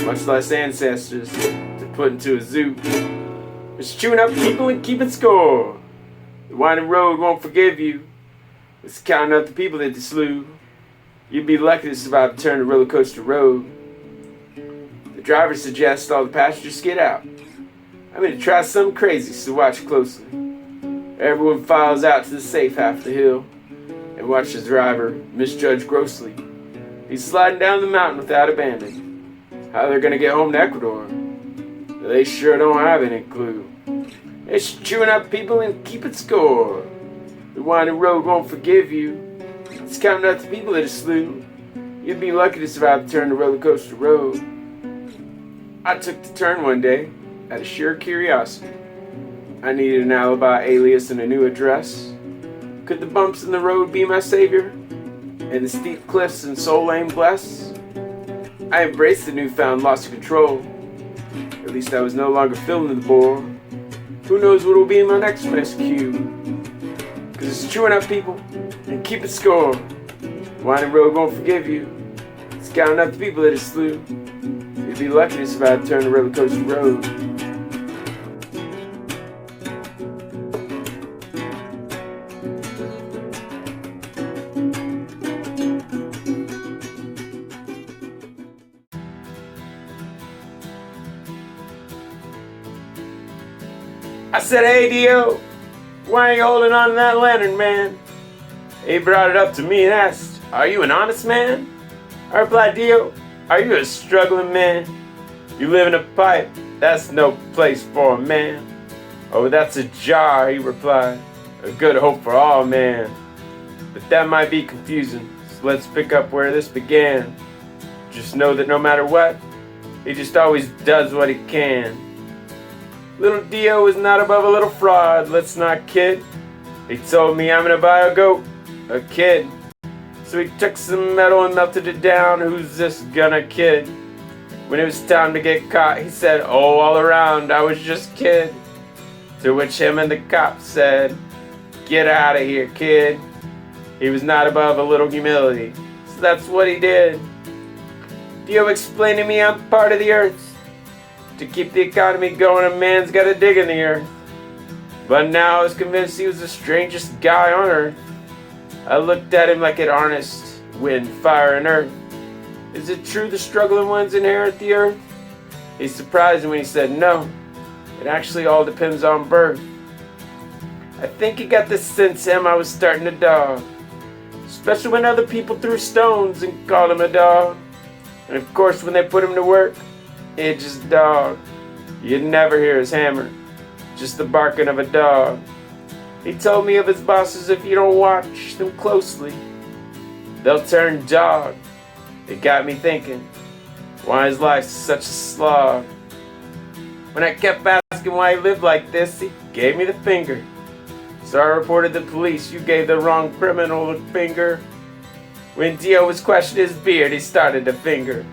much less ancestors to put into a zoo. It's chewing up people and keeping score. The winding road won't forgive you. It's counting up the people that they slew. You'd be lucky to survive the turn to Rollercoaster Road. The driver suggests all the passengers get out. I'm going to try something crazy, so watch closely. Everyone files out to the safe half of the hill and watch the driver misjudge grossly. He's sliding down the mountain without abandon. How they're going to get home to Ecuador? They sure don't have any clue. It's chewing up people and keeping score. The winding road won't forgive you. It's counting out the people that it slew. You'd be lucky to survive the turn to Rollercoaster Road. I took the turn one day out of sheer curiosity. I needed an alibi, alias, and a new address. Could the bumps in the road be my savior? And the steep cliffs and soul lane bless? I embraced the newfound loss of control. At least I was no longer filling the bore. Who knows what will be in my next rescue? Cause it's chewing up people and keeping score. The winding road won't forgive you. It's counting up the people that it slew. You'd be lucky to survive the turn to Rollercoaster Road. I said, "Hey Dio, why are you holding on to that lantern, man?" He brought it up to me and asked, "Are you an honest man?" I replied, "Dio, are you a struggling man? You live in a pipe, that's no place for a man." "Oh, that's a jar," he replied, "a good hope for all man." But that might be confusing, so let's pick up where this began. Just know that no matter what, he just always does what he can. Little Dio is not above a little fraud, let's not kid. He told me I'm gonna buy a goat, a kid. So he took some metal and melted it down, who's this gonna kid? When it was time to get caught, he said, "Oh, all around, I was just kid." To which him and the cop said, "Get out of here, kid." He was not above a little humility, so that's what he did. Dio explained to me I'm part of the earth. To keep the economy going, a man's gotta dig in the earth. But now I was convinced he was the strangest guy on earth. I looked at him like it harnessed wind, fire, and earth. Is it true the struggling ones inherit the earth? He surprised me when he said no. It actually all depends on birth. I think he got the sense him I was starting to dog. Especially when other people threw stones and called him a dog. And of course when they put him to work, it just dog. You'd never hear his hammer. Just the barking of a dog. He told me of his bosses, if you don't watch them closely, they'll turn dog. It got me thinking, why is life such a slog? When I kept asking why he lived like this, he gave me the finger. So I reported the police, you gave the wrong criminal the finger. When Dio was questioning his beard, he started to finger.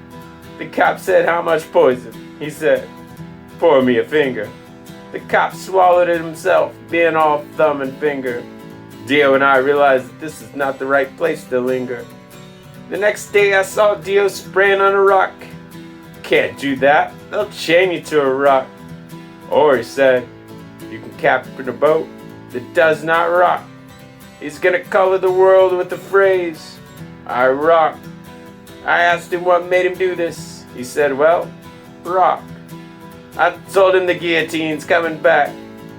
The cop said, "How much poison?" He said, "Pour me a finger." The cop swallowed it himself, being all thumb and finger. Dio and I realized that this is not the right place to linger. The next day I saw Dio spraying on a rock. "Can't do that, they'll chain you to a rock." Or he said, "You can captain a boat that does not rock." He's gonna color the world with the phrase, "I rock." I asked him what made him do this. He said, "Well, rock." I told him the guillotine's coming back,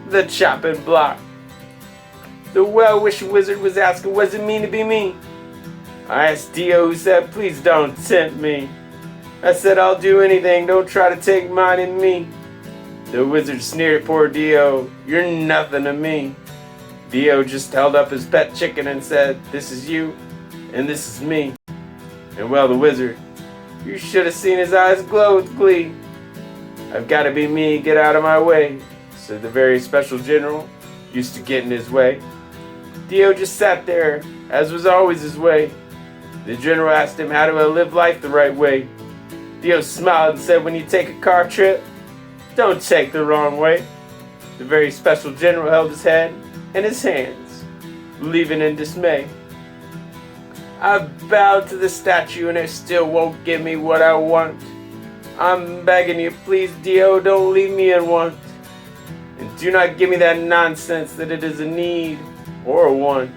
the chopping block. The well-wishing wizard was asking, what does it mean to be me? I asked Dio, who said, "Please don't tempt me." I said, "I'll do anything, don't try to take mine and me." The wizard sneered at poor Dio, "You're nothing to me." Dio just held up his pet chicken and said, "This is you, and this is me." And well, the wizard, you should have seen his eyes glow with glee. "I've got to be me, get out of my way," said the very special general, used to get in his way. Dio just sat there, as was always his way. The general asked him, how do I live life the right way? Dio smiled and said, when you take a car trip, don't take the wrong way. The very special general held his head in his hands, leaving in dismay. I bowed to the statue and it still won't give me what I want. I'm begging you, please, Dio, don't leave me in want. And do not give me that nonsense that it is a need or a want.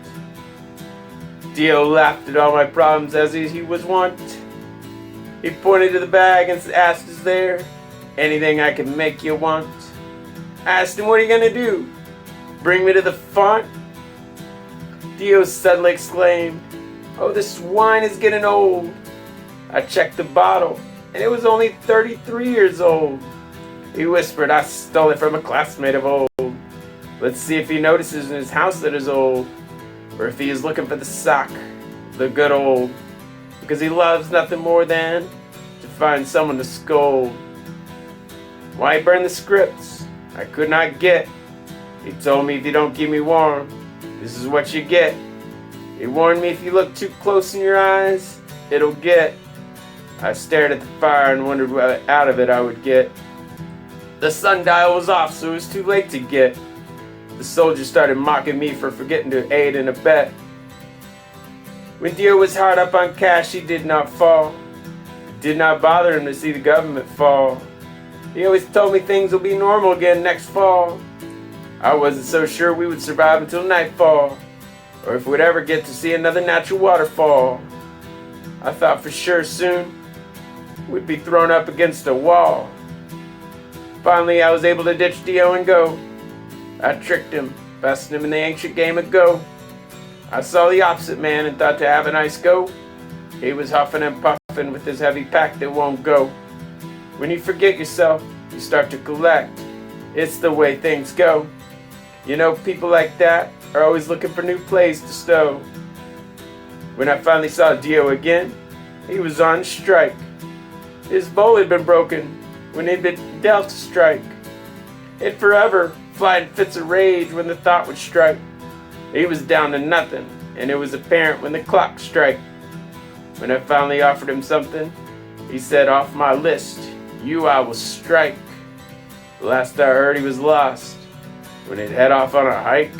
Dio laughed at all my problems as he was wont. He pointed to the bag and asked, is there anything I can make you want? I asked him, what are you gonna do? Bring me to the font? Dio suddenly exclaimed, oh, this wine is getting old. I checked the bottle, and it was only 33 years old. He whispered, I stole it from a classmate of old. Let's see if he notices in his house that is old, or if he is looking for the sock, the good old, because he loves nothing more than to find someone to scold. Why burn the scripts? I could not get. He told me if you don't keep me warm, this is what you get. He warned me if you look too close in your eyes, it'll get. I stared at the fire and wondered what out of it I would get. The sundial was off, so it was too late to get. The soldiers started mocking me for forgetting to aid in a bet. When Dio was hard up on cash, he did not fall. It did not bother him to see the government fall. He always told me things will be normal again next fall. I wasn't so sure we would survive until nightfall, or if we'd ever get to see another natural waterfall. I thought for sure soon we'd be thrown up against a wall. Finally, I was able to ditch Dio and go. I tricked him, bested him in the ancient game of Go. I saw the opposite man and thought to have a nice go. He was huffing and puffing with his heavy pack that won't go. When you forget yourself, you start to collect. It's the way things go. You know, people like that are always looking for new plays to stow. When I finally saw Dio again, he was on strike. His bowl had been broken when he'd been dealt a strike. He'd forever fly in fits of rage when the thought would strike. He was down to nothing, and it was apparent when the clock struck. When I finally offered him something, he said, off my list, you I will strike. The last I heard he was lost when he'd head off on a hike.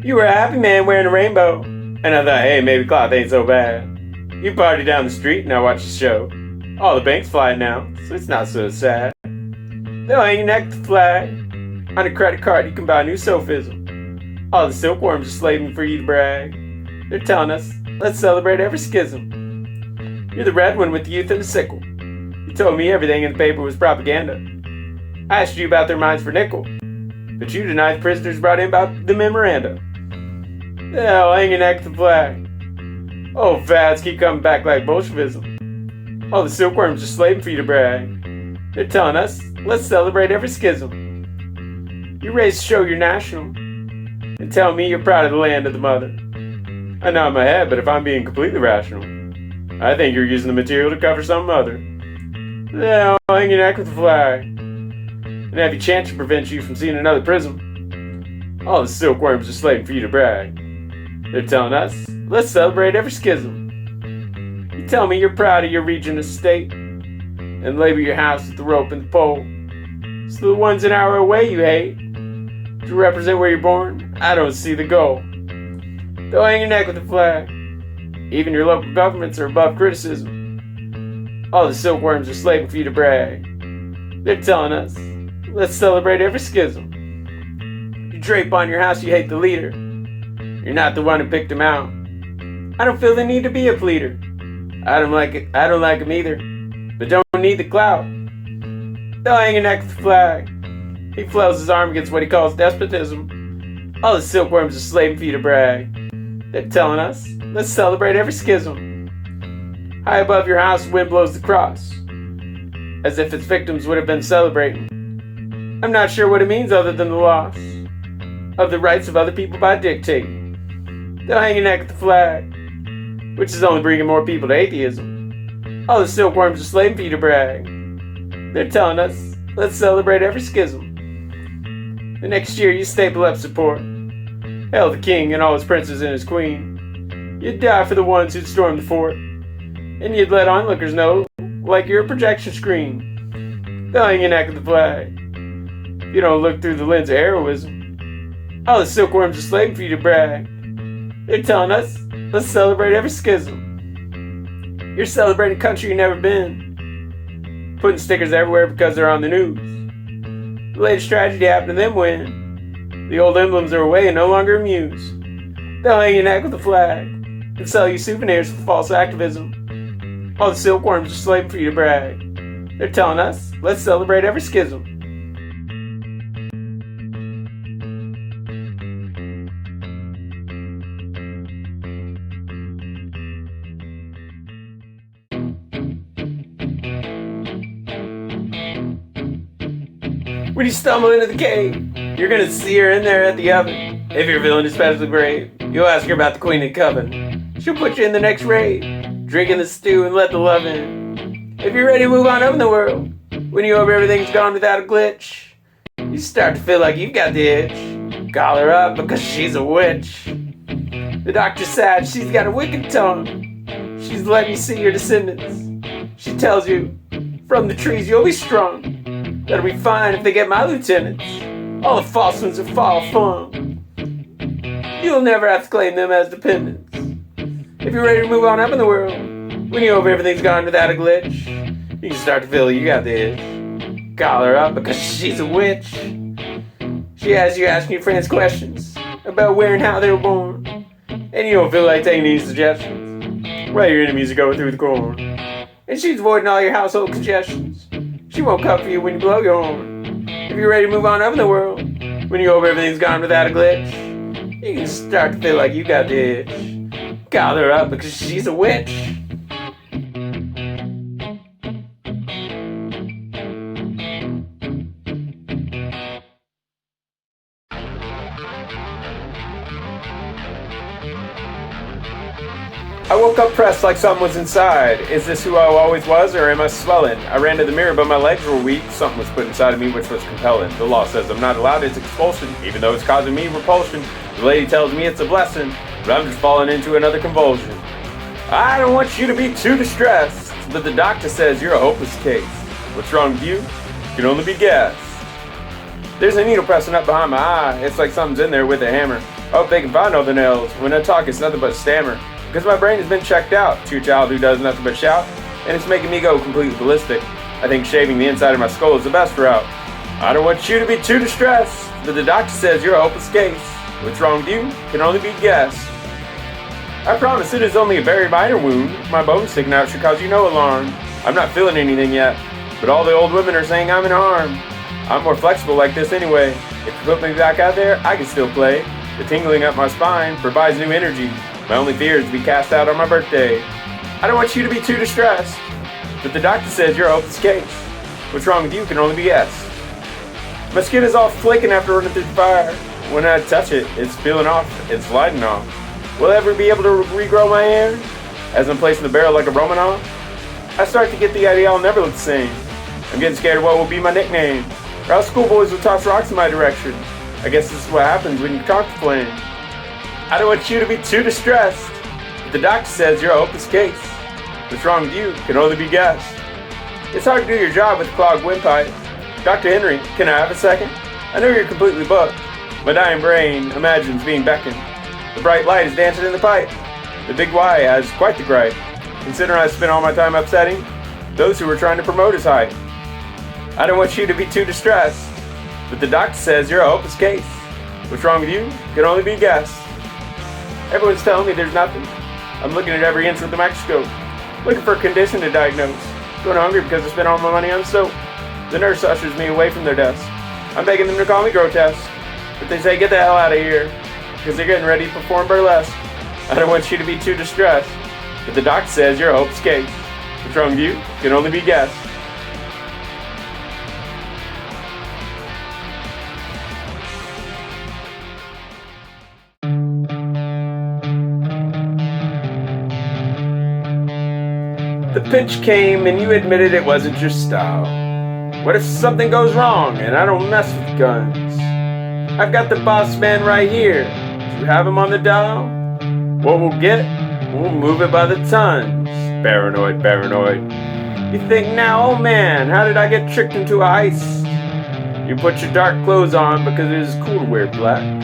You were a happy man wearing a rainbow, and I thought, hey, maybe cloth ain't so bad. You party down the street and I watch the show. All the banks flying now, so it's not so sad. They'll hang your neck with the flag. On a credit card you can buy a new sophism. All the silkworms are slaving for you to brag. They're telling us, let's celebrate every schism. You're the red one with the youth and the sickle. You told me everything in the paper was propaganda. I asked you about their mines for nickel, but you denied the prisoners brought in about the memoranda. They'll hang your neck with the flag. Oh, fads keep coming back like Bolshevism. All the silkworms are slaving for you to brag. They're telling us, let's celebrate every schism. You raised to show you're national, and tell me you're proud of the land of the mother. I nod my head, but if I'm being completely rational, I think you're using the material to cover some other. They'll hang your neck with the flag, and have you chance to prevent you from seeing another prism. All the silkworms are slaving for you to brag. They're telling us, let's celebrate every schism. You tell me you're proud of your region of state, and label your house with the rope and the pole. So the ones an hour away you hate, to represent where you're born, I don't see the goal. They'll hang your neck with the flag. Even your local governments are above criticism. All the silkworms are slaving for you to brag. They're telling us, let's celebrate every schism. You drape on your house you hate the leader. You're not the one who picked him out. I don't feel the need to be a pleader. I don't like him either, but don't need the clout. They'll hang your neck with the flag. He flails his arm against what he calls despotism. All the silkworms are slaving for you to brag. They're telling us, let's celebrate every schism. High above your house, wind blows the cross, as if its victims would have been celebrating. I'm not sure what it means other than the loss of the rights of other people by dictating. They'll hang your neck with the flag, which is only bringing more people to atheism. All the silkworms are slaving for you to brag. They're telling us, let's celebrate every schism. The next year you staple up support. Hail the king and all his princes and his queen. You'd die for the ones who'd storm the fort, and you'd let onlookers know like you're a projection screen. They'll hang your neck with the flag. If you don't look through the lens of heroism. All the silkworms are slaving for you to brag. They're telling us, let's celebrate every schism. You're celebrating a country you've never been. Putting stickers everywhere because they're on the news. The latest tragedy happened to them when the old emblems are away and no longer amused. They'll hang your neck with a flag and sell you souvenirs for false activism. All the silkworms are slaving for you to brag. They're telling us, let's celebrate every schism. When you stumble into the cave, you're gonna see her in there at the oven. If you're feeling especially brave, you'll ask her about the Queen of Coven. She'll put you in the next raid, drinking the stew and let the love in. If you're ready to move on up in the world, when you hope everything's gone without a glitch, you start to feel like you've got the itch. Call her up because she's a witch. The doctor's sad, she's got a wicked tongue. She's letting you see your descendants. She tells you, from the trees you'll be strung. That'll be fine if they get my lieutenants. All the false ones are fall flung. You'll never have to claim them as dependents. If you're ready to move on up in the world, when you hope everything's gone without a glitch, you can start to feel you got the itch. Call her up because she's a witch. She has you asking your friends questions about where and how they were born, and you don't feel like taking any suggestions while your enemies are going through the corn. And she's avoiding all your household congestions. She won't cover you when you blow your horn. If you're ready to move on up in the world, when you hope everything's gone without a glitch, you can start to feel like you got the itch. Call her up because she's a witch. I woke up pressed like something was inside. Is this who I always was, or am I swelling? I ran to the mirror, but my legs were weak. Something was put inside of me which was compelling. The law says I'm not allowed its expulsion, even though it's causing me repulsion. The lady tells me it's a blessing, but I'm just falling into another convulsion. I don't want you to be too distressed, but the doctor says you're a hopeless case. What's wrong with you? Can only be guessed. There's a needle pressing up behind my eye. It's like something's in there with a hammer. I hope they can find all the nails. When I talk, it's nothing but stammer. Because my brain has been checked out to a child who does nothing but shout, and it's making me go completely ballistic. I think shaving the inside of my skull is the best route. I don't want you to be too distressed, but the doctor says you're a hopeless case. What's wrong with you can only be guessed. I promise it is only a very minor wound. My bone sticking out should cause you no alarm. I'm not feeling anything yet, but all the old women are saying I'm in harm. I'm more flexible like this anyway. If you put me back out there, I can still play. The tingling up my spine provides new energy. My only fear is to be cast out on my birthday. I don't want you to be too distressed, but the doctor says you're a hopeless case. What's wrong with you can only be guessed. My skin is all flaking after running through the fire. When I touch it, it's peeling off, it's sliding off. Will I ever be able to regrow my hair? As I'm placing the barrel like a Romanov, I start to get the idea I'll never look the same. I'm getting scared of what will be my nickname, or how schoolboys will toss rocks in my direction. I guess this is what happens when you conquer the flame. I don't want you to be too distressed, but the doctor says you're a hopeless case. What's wrong with you can only be guessed. It's hard to do your job with a clogged windpipe. Dr. Henry, can I have a second? I know you're completely booked. My dying brain imagines being beckoned. The bright light is dancing in the pipe. The big Y has quite the gripe, considering I spent all my time upsetting those who were trying to promote his hype. I don't want you to be too distressed, but the doctor says you're a hopeless case. What's wrong with you can only be guessed. Everyone's telling me there's nothing. I'm looking at every inch with the microscope, looking for a condition to diagnose. Going hungry because I spent all my money on soap. The nurse ushers me away from their desk. I'm begging them to call me grotesque, but they say get the hell out of here, because they're getting ready to perform burlesque. I don't want you to be too distressed, but the doctor says you're a hopeless case. What's wrong with you can only be guessed. The pinch came and you admitted it wasn't your style. What if something goes wrong and I don't mess with guns? I've got the boss man right here. Do you have him on the dial? What we'll get, we'll move it by the tons. Paranoid, paranoid. You think now, oh man, how did I get tricked into a heist? You put your dark clothes on because it is cool to wear black.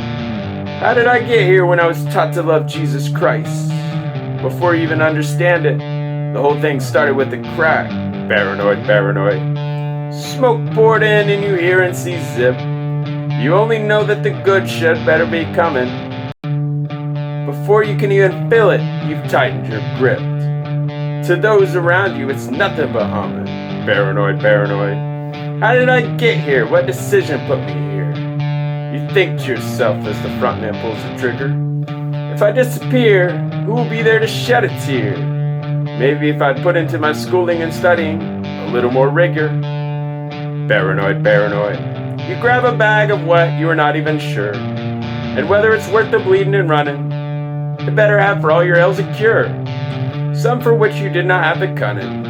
How did I get here when I was taught to love Jesus Christ? Before you even understand it, the whole thing started with a crack. Paranoid, paranoid. Smoke poured in and you hear and see zip. You only know that the good shit better be coming. Before you can even feel it, you've tightened your grip. To those around you, it's nothing but humming. Paranoid, paranoid. How did I get here? What decision put me here? You think to yourself as the front man pulls the trigger. If I disappear, who will be there to shed a tear? Maybe if I'd put into my schooling and studying a little more rigor. Paranoid, paranoid. You grab a bag of what you are not even sure, and whether it's worth the bleeding and running. It better have for all your ills a cure, some for which you did not have the cunning.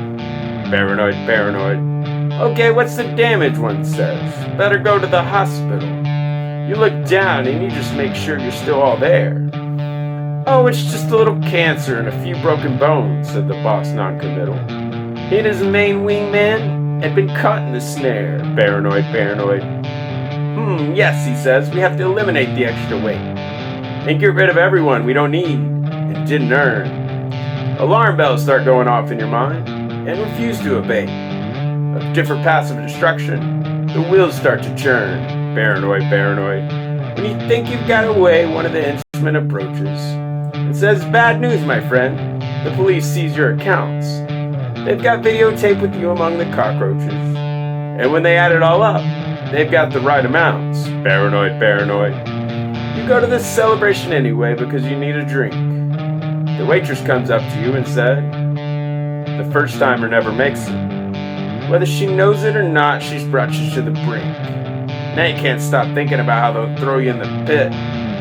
Paranoid, paranoid. Okay, what's the damage, one says? Better go to the hospital. You look down and you just make sure you're still all there. Oh, it's just a little cancer and a few broken bones, said the boss non-committal. He and his main wingman had been caught in the snare. Paranoid, paranoid. Yes, he says, we have to eliminate the extra weight and get rid of everyone we don't need and didn't earn. Alarm bells start going off in your mind and refuse to obey. Of different paths of destruction, the wheels start to churn. Paranoid, paranoid. When you think you've got away, one of the henchmen approaches and says, bad news, my friend. The police seize your accounts. They've got videotape with you among the cockroaches. And when they add it all up, they've got the right amounts. Paranoid, paranoid. You go to this celebration anyway because you need a drink. The waitress comes up to you and said, the first timer never makes it. Whether she knows it or not, she's brought you to the brink. Now you can't stop thinking about how they'll throw you in the pit.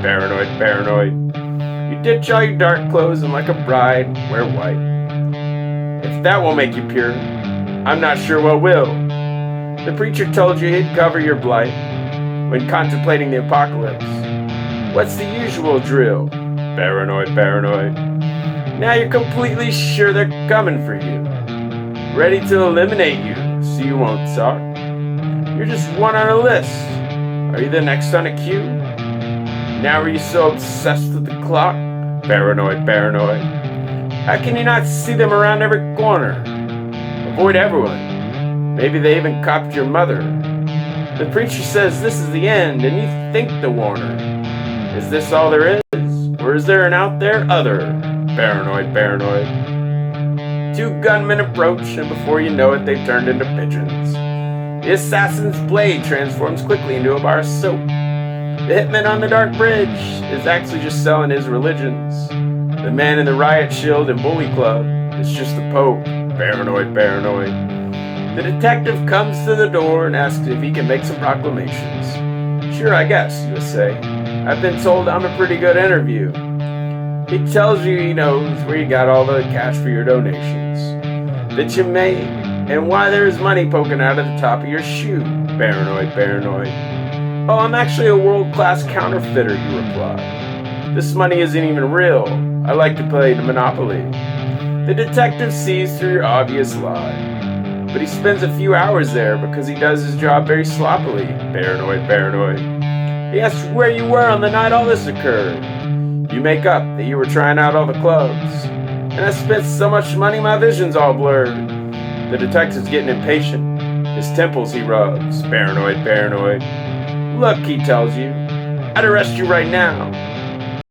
Paranoid, paranoid. You ditch all your dark clothes and like a bride, wear white. If that won't make you pure, I'm not sure what will. The preacher told you he'd cover your blight when contemplating the apocalypse. What's the usual drill? Paranoid, paranoid. Now you're completely sure they're coming for you, ready to eliminate you so you won't talk. You're just one on a list. Are you the next on a queue? Now are you so obsessed with the clock? Paranoid, paranoid. How can you not see them around every corner? Avoid everyone. Maybe they even copped your mother. The preacher says this is the end, and you think the warner. Is this all there is? Or is there an out there other? Paranoid, paranoid. Two gunmen approach, and before you know it, they've turned into pigeons. The assassin's blade transforms quickly into a bar of soap. The hitman on the dark bridge is actually just selling his religions. The man in the riot shield and bully club is just the Pope. Paranoid, paranoid. The detective comes to the door and asks if he can make some proclamations. Sure, I guess, you would say. I've been told I'm a pretty good interview. He tells you he knows where you got all the cash for your donations that you made and why there's money poking out of the top of your shoe. Paranoid, paranoid. Oh, I'm actually a world-class counterfeiter, you reply. This money isn't even real. I like to play the Monopoly. The detective sees through your obvious lie, but he spends a few hours there because he does his job very sloppily. Paranoid, paranoid. He asks where you were on the night all this occurred. You make up that you were trying out all the clubs. And I spent so much money my vision's all blurred. The detective's getting impatient. His temples he rubs. Paranoid, paranoid. Look, he tells you, I'd arrest you right now.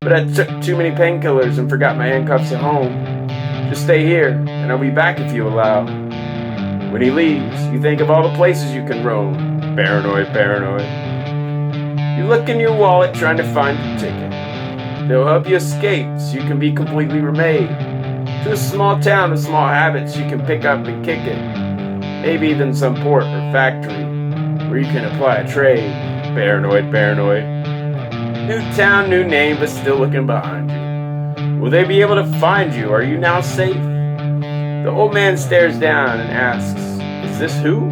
But I took too many painkillers and forgot my handcuffs at home. Just stay here, and I'll be back if you allow. When he leaves, you think of all the places you can roam. Paranoid, paranoid. You look in your wallet trying to find your ticket. They'll help you escape so you can be completely remade. To a small town with small habits you can pick up and kick it. Maybe even some port or factory where you can apply a trade. Paranoid, paranoid. New town, new name, but still looking behind you. Will they be able to find you? Are you now safe? The old man stares down and asks, is this who?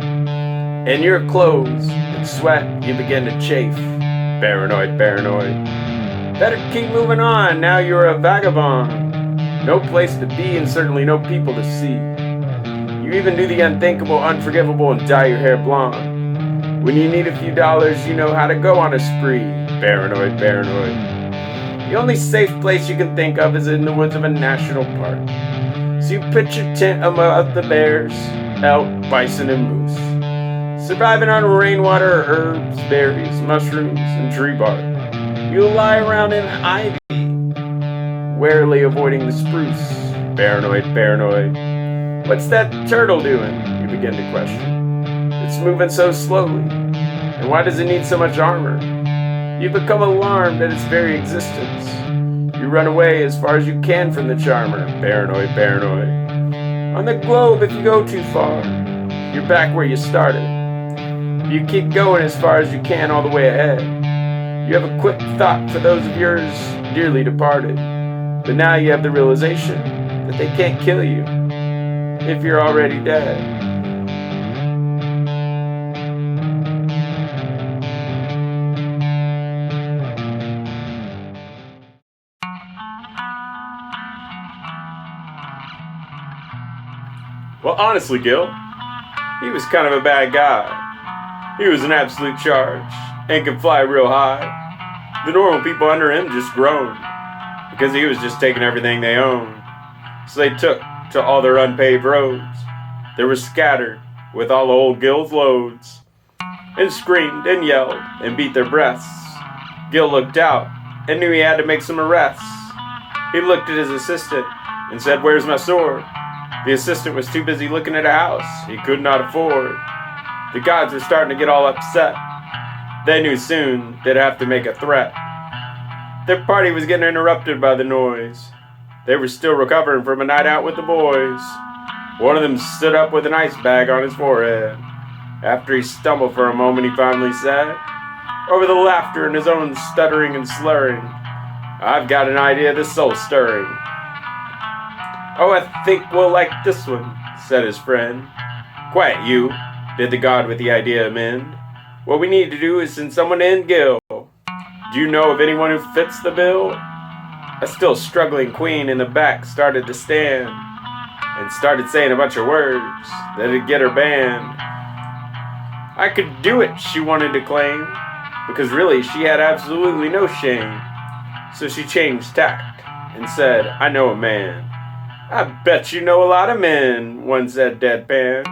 In your clothes and sweat, you begin to chafe. Paranoid, paranoid. Better keep moving on, now you're a vagabond. No place to be and certainly no people to see. You even do the unthinkable, unforgivable and dye your hair blonde. When you need a few dollars, you know how to go on a spree. Paranoid, paranoid. The only safe place you can think of is in the woods of a national park. So you pitch your tent among the bears, elk, bison, and moose. Surviving on rainwater, herbs, berries, mushrooms, and tree bark. You'll lie around in ivy, warily avoiding the spruce. Paranoid, paranoid. What's that turtle doing? You begin to question. It's moving so slowly. And why does it need so much armor? You become alarmed at its very existence. You run away as far as you can from the charmer. Paranoid, paranoid. On the globe, if you go too far, you're back where you started. You keep going as far as you can all the way ahead. You have a quick thought for those of yours dearly departed. But now you have the realization that they can't kill you if you're already dead. Well, honestly, Gil, he was kind of a bad guy. He was an absolute charge and could fly real high. The normal people under him just groaned because he was just taking everything they owned. So they took to all their unpaved roads. They were scattered with all old Gil's loads and screamed and yelled and beat their breasts. Gil looked out and knew he had to make some arrests. He looked at his assistant and said, "Where's my sword?" The assistant was too busy looking at a house he could not afford. The gods were starting to get all upset. They knew soon they'd have to make a threat. Their party was getting interrupted by the noise. They were still recovering from a night out with the boys. One of them stood up with an ice bag on his forehead. After he stumbled for a moment, he finally said, over the laughter and his own stuttering and slurring, I've got an idea that's soul-stirring. Oh, I think we'll like this one, said his friend. Quiet, you, bid the god with the idea amend. What we need to do is send someone in, Gil. Do you know of anyone who fits the bill? A still struggling queen in the back started to stand and started saying a bunch of words that'd get her banned. I could do it, she wanted to claim, because really she had absolutely no shame. So she changed tact and said, I know a man. I bet you know a lot of men, one said deadpan.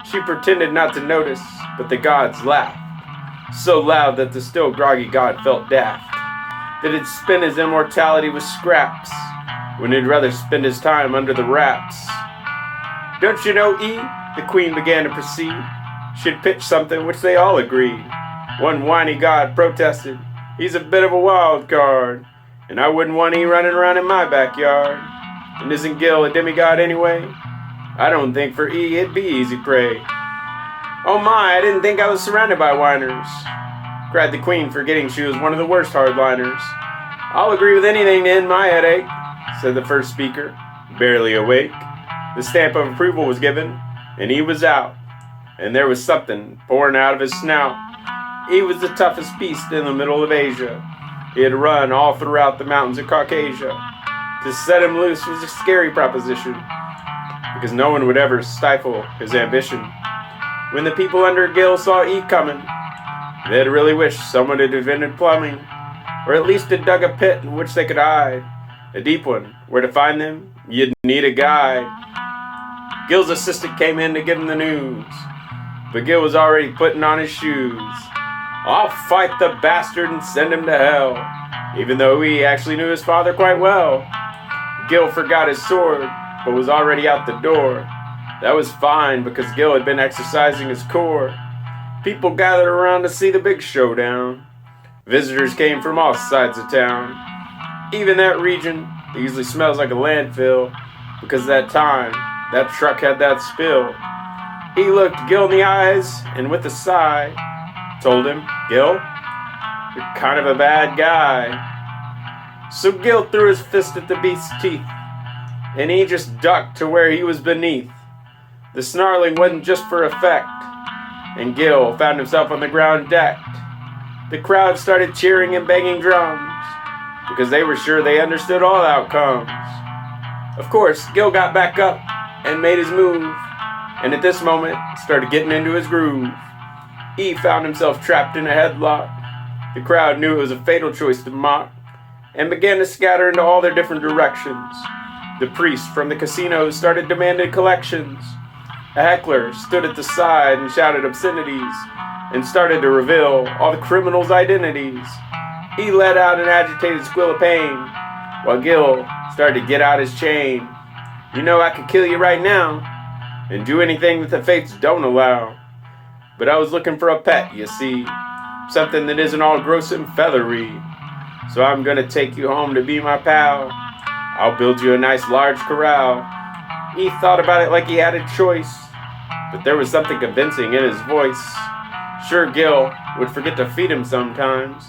She pretended not to notice, but the gods laughed, so loud that the still groggy god felt daft, that he'd spend his immortality with scraps, when he'd rather spend his time under the wraps. Don't you know, E? The queen began to proceed. She'd pitched something which they all agreed. One whiny god protested, he's a bit of a wild card, and I wouldn't want E running around in my backyard. And isn't Gil a demigod anyway? I don't think for E it'd be easy prey. Oh my, I didn't think I was surrounded by whiners, cried the queen, forgetting she was one of the worst hardliners. I'll agree with anything to end my headache, said the first speaker, barely awake. The stamp of approval was given, and he was out, and there was something pouring out of his snout. He was the toughest beast in the middle of Asia. He had run all throughout the mountains of Caucasia. To set him loose was a scary proposition, because no one would ever stifle his ambition. When the people under Gil saw E coming, they'd really wished someone had invented plumbing, or at least had dug a pit in which they could hide, a deep one. Where to find them, you'd need a guide. Gil's assistant came in to give him the news, but Gil was already putting on his shoes. I'll fight the bastard and send him to hell, even though he actually knew his father quite well. Gil forgot his sword, but was already out the door. That was fine, because Gil had been exercising his core. People gathered around to see the big showdown. Visitors came from all sides of town. Even that region usually smells like a landfill, because that time, that truck had that spill. He looked Gil in the eyes, and with a sigh, told him, Gil, you're kind of a bad guy. So Gil threw his fist at the beast's teeth, and he just ducked to where he was beneath. The snarling wasn't just for effect, and Gil found himself on the ground decked. The crowd started cheering and banging drums, because they were sure they understood all outcomes. Of course, Gil got back up and made his move, and at this moment started getting into his groove. He found himself trapped in a headlock. The crowd knew it was a fatal choice to mock, and began to scatter into all their different directions. The priest from the casinos started demanding collections. A heckler stood at the side and shouted obscenities, and started to reveal all the criminals' identities. He let out an agitated squeal of pain, while Gil started to get out his chain. You know I could kill you right now, and do anything that the fates don't allow. But I was looking for a pet, you see, something that isn't all gross and feathery. So I'm gonna take you home to be my pal. I'll build you a nice large corral. He thought about it like he had a choice, but there was something convincing in his voice. Sure, Gil would forget to feed him sometimes.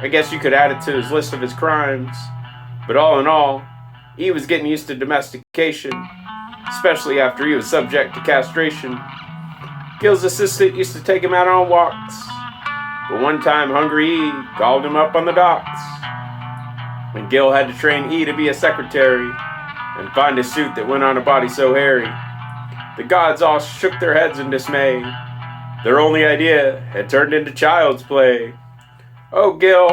I guess you could add it to his list of his crimes. But all in all, he was getting used to domestication, especially after he was subject to castration. Gil's assistant used to take him out on walks, but one time Hungry E called him up on the docks, and Gil had to train E to be a secretary and find a suit that went on a body so hairy. The gods all shook their heads in dismay. Their only idea had turned into child's play. Oh, Gil,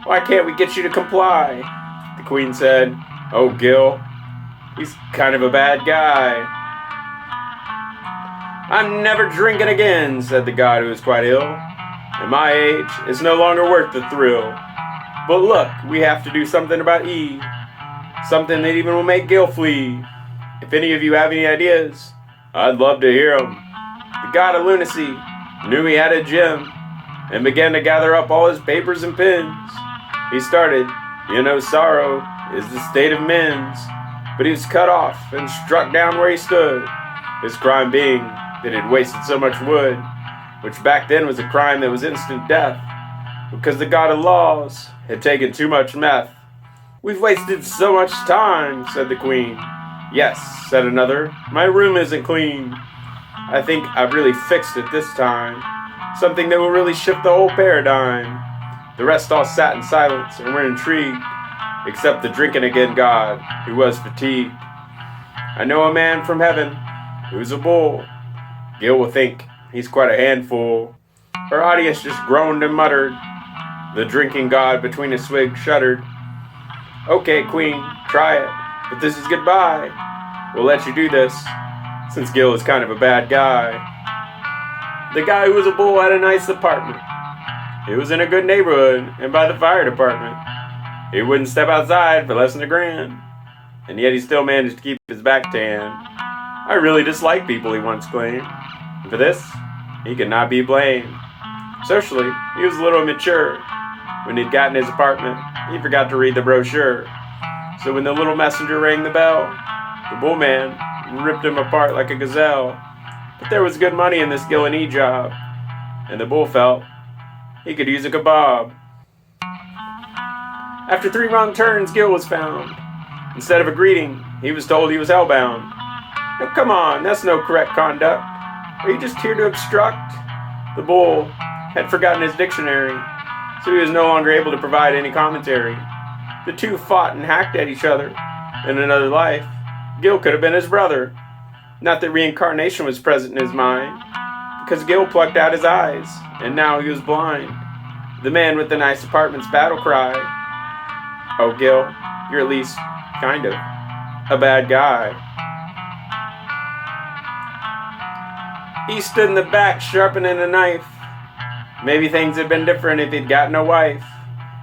why can't we get you to comply? The queen said, oh, Gil, he's kind of a bad guy. I'm never drinking again, said the god who was quite ill. At my age, it's no longer worth the thrill. But look, we have to do something about E. Something that even will make Gil flee. If any of you have any ideas, I'd love to hear them. The god of lunacy knew he had a gem and began to gather up all his papers and pens. He started, you know, sorrow is the state of men's. But he was cut off and struck down where he stood. His crime being that he'd wasted so much wood, which back then was a crime that was instant death, because the god of laws had taken too much meth. "We've wasted so much time," said the Queen. "Yes," said another, "my room isn't clean. I think I've really fixed it this time. Something that will really shift the whole paradigm." The rest all sat in silence and were intrigued, except the drinking again god, who was fatigued. "I know a man from heaven who's a bull. Gil will think he's quite a handful." Her audience just groaned and muttered. The drinking god between a swig shuddered. "Okay, Queen, try it, but this is goodbye. We'll let you do this, since Gil is kind of a bad guy." The guy who was a bull had a nice apartment. It was in a good neighborhood and by the fire department. He wouldn't step outside for less than $1,000, and yet he still managed to keep his back tan. "I really dislike people," he once claimed. And for this, he could not be blamed. Socially, he was a little immature. When he'd gotten his apartment, he forgot to read the brochure. So when the little messenger rang the bell, the bull man ripped him apart like a gazelle. But there was good money in this Gil and E job, and the bull felt he could use a kebab. After 3 wrong turns, Gil was found. Instead of a greeting, he was told he was hellbound. "Now come on, that's no correct conduct. Are you just here to obstruct?" The bull had forgotten his dictionary, so he was no longer able to provide any commentary. The two fought and hacked at each other. In another life, Gil could have been his brother. Not that reincarnation was present in his mind, because Gil plucked out his eyes, and now he was blind. The man with the nice apartment's battle cry. "Oh, Gil, you're at least, kind of, a bad guy." He stood in the back sharpening a knife. Maybe things had been different if he'd gotten a wife.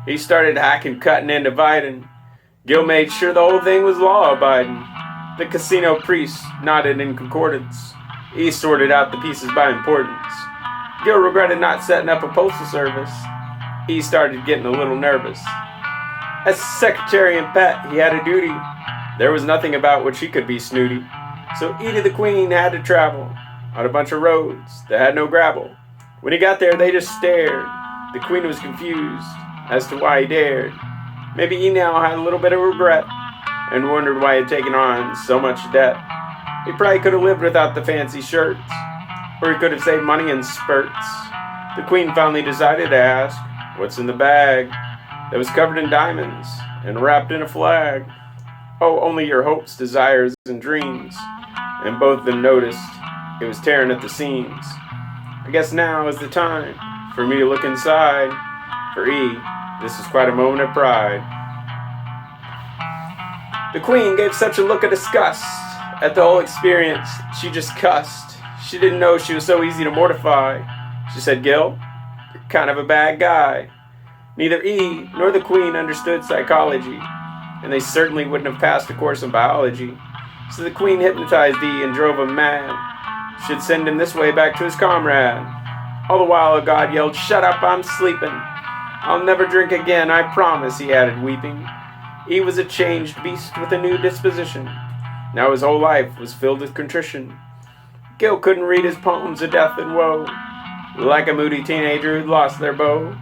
He started hacking, cutting, and dividing. Gil made sure the whole thing was law-abiding. The casino priest nodded in concordance. He sorted out the pieces by importance. Gil regretted not setting up a postal service. He started getting a little nervous. As secretary and pet, he had a duty. There was nothing about which he could be snooty. So Edie the Queen had to travel on a bunch of roads that had no gravel. When he got there, they just stared. The Queen was confused as to why he dared. Maybe he now had a little bit of regret and wondered why he had taken on so much debt. He probably could have lived without the fancy shirts, or he could have saved money in spurts. The Queen finally decided to ask, "What's in the bag?" That was covered in diamonds and wrapped in a flag. "Oh, only your hopes, desires, and dreams." And both of them noticed it was tearing at the seams. "I guess now is the time for me to look inside." For E, this is quite a moment of pride. The Queen gave such a look of disgust at the whole experience, she just cussed. She didn't know she was so easy to mortify. She said, "Gil, you're kind of a bad guy." Neither E nor the Queen understood psychology, and they certainly wouldn't have passed a course in biology. So the Queen hypnotized E and drove him mad. She'd send him this way back to his comrade. All the while a god yelled, "Shut up, I'm sleeping. I'll never drink again, I promise," he added, weeping. He was a changed beast with a new disposition. Now his whole life was filled with contrition. Gil couldn't read his poems of death and woe, like a moody teenager who'd lost their beau.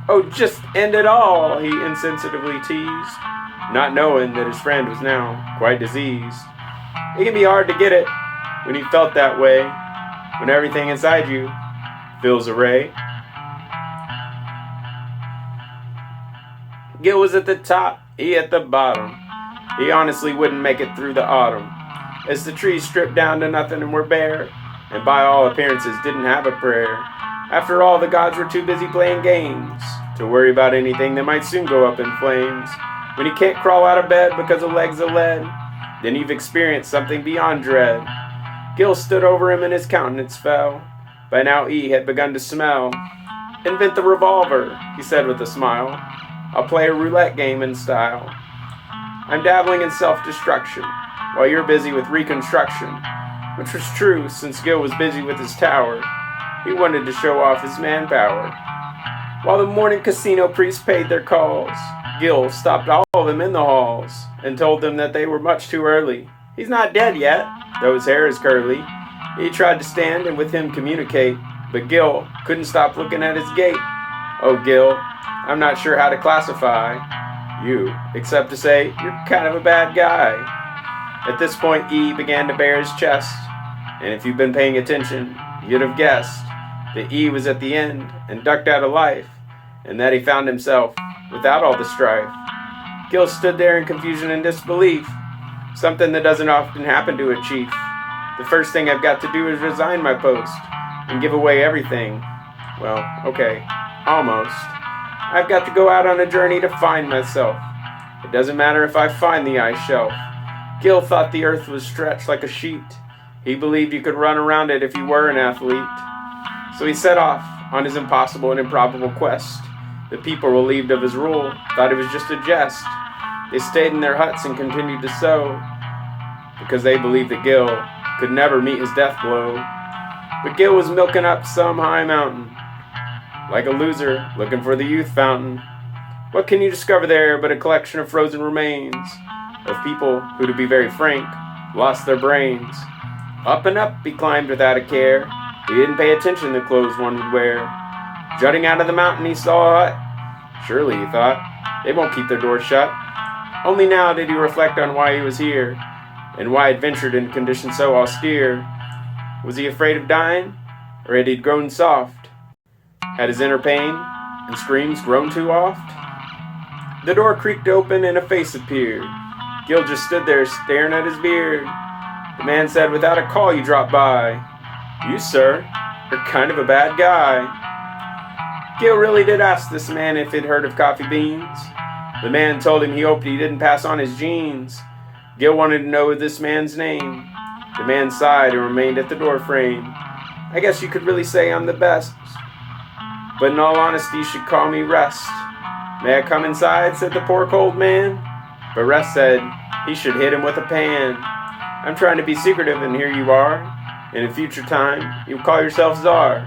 "Oh, just end it all," he insensitively teased, not knowing that his friend was now quite diseased. It can be hard to get it when you felt that way, when everything inside you feels a ray. Gil was at the top, he at the bottom. He honestly wouldn't make it through the autumn, as the trees stripped down to nothing and were bare, and by all appearances didn't have a prayer. After all, the gods were too busy playing games to worry about anything that might soon go up in flames. When you can't crawl out of bed because of legs of lead, then you've experienced something beyond dread. Gil stood over him and his countenance fell. By now E had begun to smell. "Invent the revolver," he said with a smile. "I'll play a roulette game in style. I'm dabbling in self-destruction, while you're busy with reconstruction." Which was true, since Gil was busy with his tower. He wanted to show off his manpower. While the morning casino priests paid their calls, Gil stopped all of them in the halls and told them that they were much too early. He's not dead yet, though his hair is curly. He tried to stand and with him communicate, but Gil couldn't stop looking at his gait. "Oh, Gil, I'm not sure how to classify you, except to say you're kind of a bad guy. At this point, E began to bare his chest, and if you'd been paying attention, you'd have guessed that E was at the end and ducked out of life, and that he found himself without all the strife. Gil stood there in confusion and disbelief, something that doesn't often happen to a chief. The first thing I've got to do is resign my post and give away everything. Well, okay, almost. I've got to go out on a journey to find myself. It doesn't matter if I find the ice shelf. Gil thought the earth was stretched like a sheet. He believed you could run around it if you were an athlete. So he set off on his impossible and improbable quest. The people, relieved of his rule, thought it was just a jest. They stayed in their huts and continued to sow, because they believed that Gil could never meet his death blow. But Gil was milking up some high mountain, like a loser looking for the youth fountain. What can you discover there but a collection of frozen remains of people who, to be very frank, lost their brains? Up and up he climbed without a care. He didn't pay attention to the clothes one would wear. Jutting out of the mountain he saw a hut. Surely, he thought, they won't keep their doors shut. Only now did he reflect on why he was here, and why he'd ventured in conditions so austere. Was he afraid of dying, or had he grown soft? Had his inner pain and screams grown too oft? The door creaked open and a face appeared. Gil just stood there staring at his beard. The man said, "Without a call you dropped by. You, sir, are kind of a bad guy." Gil really did ask this man if he'd heard of coffee beans. The man told him he hoped he didn't pass on his genes. Gil wanted to know this man's name. The man sighed and remained at the door frame. "I guess you could really say I'm the best, but in all honesty you should call me Rest." "May I come inside?" said the poor cold man. But Rest said he should hit him with a pan. "I'm trying to be secretive, and here you are. In a future time, you'll call yourself Czar."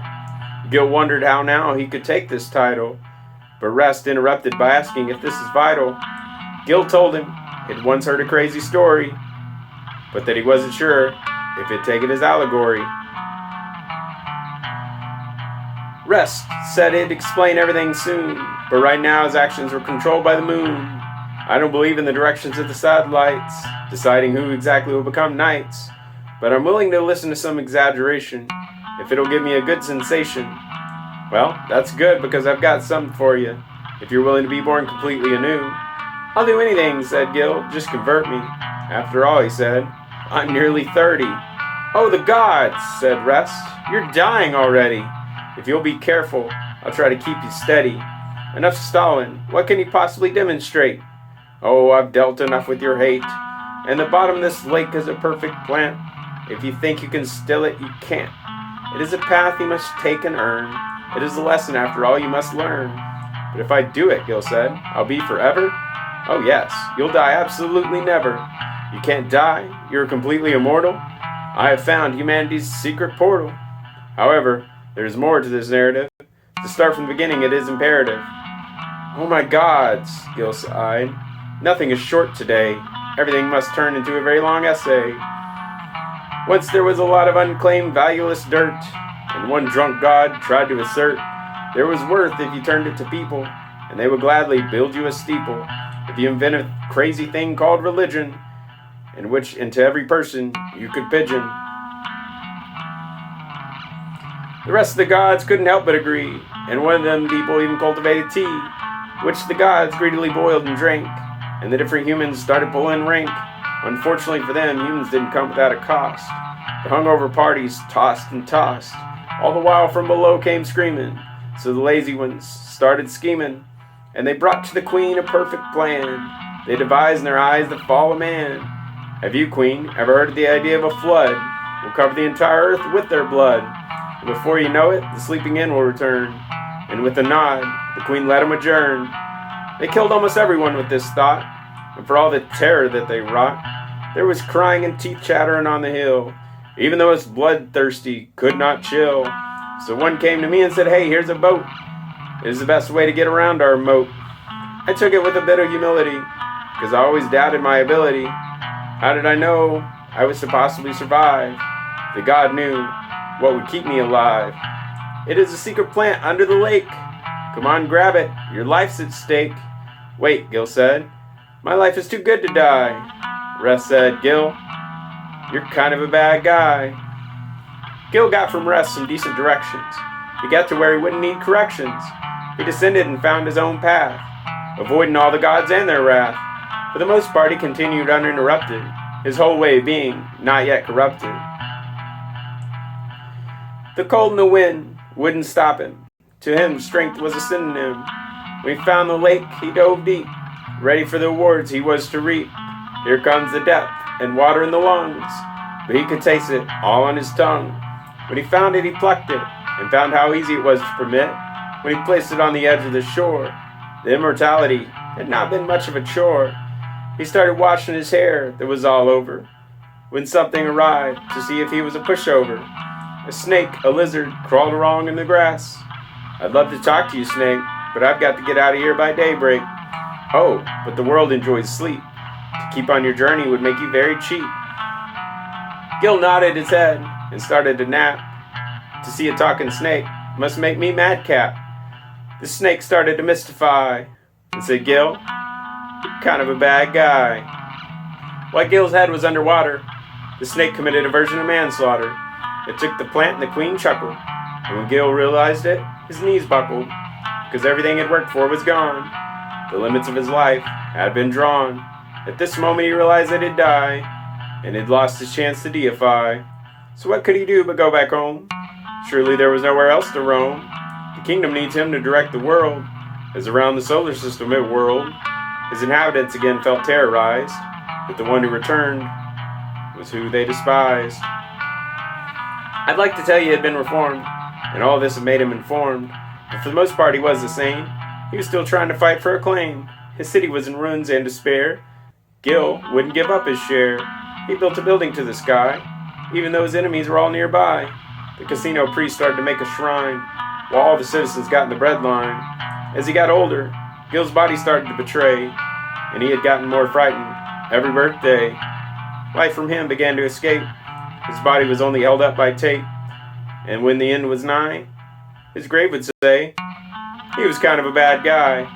Gil wondered how now he could take this title, but Rest interrupted by asking if this is vital. Gil told him he'd once heard a crazy story, but that he wasn't sure if he'd take it as allegory. Rest said he'd explain everything soon, but right now his actions were controlled by the moon. "I don't believe in the directions of the satellites, deciding who exactly will become knights, but I'm willing to listen to some exaggeration, if it'll give me a good sensation." "Well, that's good, because I've got something for you, if you're willing to be born completely anew." "I'll do anything," said Gil, "just convert me." After all, he said, "I'm nearly 30. "Oh, the gods," said Rest, "you're dying already. If you'll be careful, I'll try to keep you steady." "Enough stalling. What can you possibly demonstrate?" "Oh, I've dealt enough with your hate. And the bottom of this lake is a perfect plant. If you think you can still it, you can't. It is a path you must take and earn. It is a lesson, after all, you must learn." "But if I do it," Gil said, "I'll be forever?" "Oh yes, you'll die absolutely never. You can't die, you're completely immortal. I have found humanity's secret portal. However, there's more to this narrative. To start from the beginning, it is imperative." "Oh my gods," Gil sighed. "Nothing is short today. Everything must turn into a very long essay. Once there was a lot of unclaimed valueless dirt, and one drunk god tried to assert there was worth if you turned it to people, and they would gladly build you a steeple if you invent a crazy thing called religion, in which into every person you could pigeon." The rest of the gods couldn't help but agree, and one of them people even cultivated tea, which the gods greedily boiled and drank, and the different humans started pulling rank. Unfortunately for them, humans didn't come without a cost. The hungover parties tossed and tossed. All the while from below came screaming, so the lazy ones started scheming, and they brought to the queen a perfect plan. They devised in their eyes the fall of man. Have you, queen, ever heard of the idea of a flood? Will cover the entire earth with their blood. And before you know it, the sleeping in will return. And with a nod, the queen let them adjourn. They killed almost everyone with this thought, and for all the terror that they wrought, there was crying and teeth chattering on the hill, even though it's bloodthirsty could not chill. So one came to me and said, "Hey, here's a boat. It is the best way to get around our moat." I took it with a bit of humility, because I always doubted my ability. How did I know I was to possibly survive? The god knew what would keep me alive. "It is a secret plant under the lake. Come on, grab it. Your life's at stake." "Wait," Gil said. "My life is too good to die." Rest said, "Gil, you're kind of a bad guy." Gil got from Rest some decent directions. He got to where he wouldn't need corrections. He descended and found his own path, avoiding all the gods and their wrath. For the most part, he continued uninterrupted, his whole way of being not yet corrupted. The cold and the wind wouldn't stop him. To him, strength was a synonym. When he found the lake, he dove deep, ready for the rewards he was to reap. Here comes the depth and water in the lungs, but he could taste it all on his tongue. When he found it, he plucked it, and found how easy it was to permit. When he placed it on the edge of the shore, the immortality had not been much of a chore. He started washing his hair that was all over, when something arrived to see if he was a pushover. A snake, a lizard, crawled along in the grass. "I'd love to talk to you, snake, but I've got to get out of here by daybreak." "Oh, but the world enjoys sleep. To keep on your journey would make you very cheap." Gil nodded his head and started to nap. To see a talking snake must make me madcap. The snake started to mystify and said, "Gil, you're kind of a bad guy." While Gil's head was underwater, the snake committed a version of manslaughter. It took the plant and the queen chuckled. And when Gil realized it, his knees buckled, because everything he'd worked for was gone. The limits of his life had been drawn. At this moment he realized that he'd die, and he'd lost his chance to deify. So what could he do but go back home? Surely there was nowhere else to roam. The kingdom needs him to direct the world, as around the solar system it whirled. His inhabitants again felt terrorized, but the one who returned was who they despised. I'd like to tell you he had been reformed, and all this had made him informed, but for the most part he was the same. He was still trying to fight for a claim. His city was in ruins and despair. Gil wouldn't give up his share. He built a building to the sky, even though his enemies were all nearby. The casino priest started to make a shrine, while all the citizens got in the bread line. As he got older, Gil's body started to betray, and he had gotten more frightened every birthday. Life from him began to escape. His body was only held up by tape, and when the end was nigh, his grave would say, he was kind of a bad guy.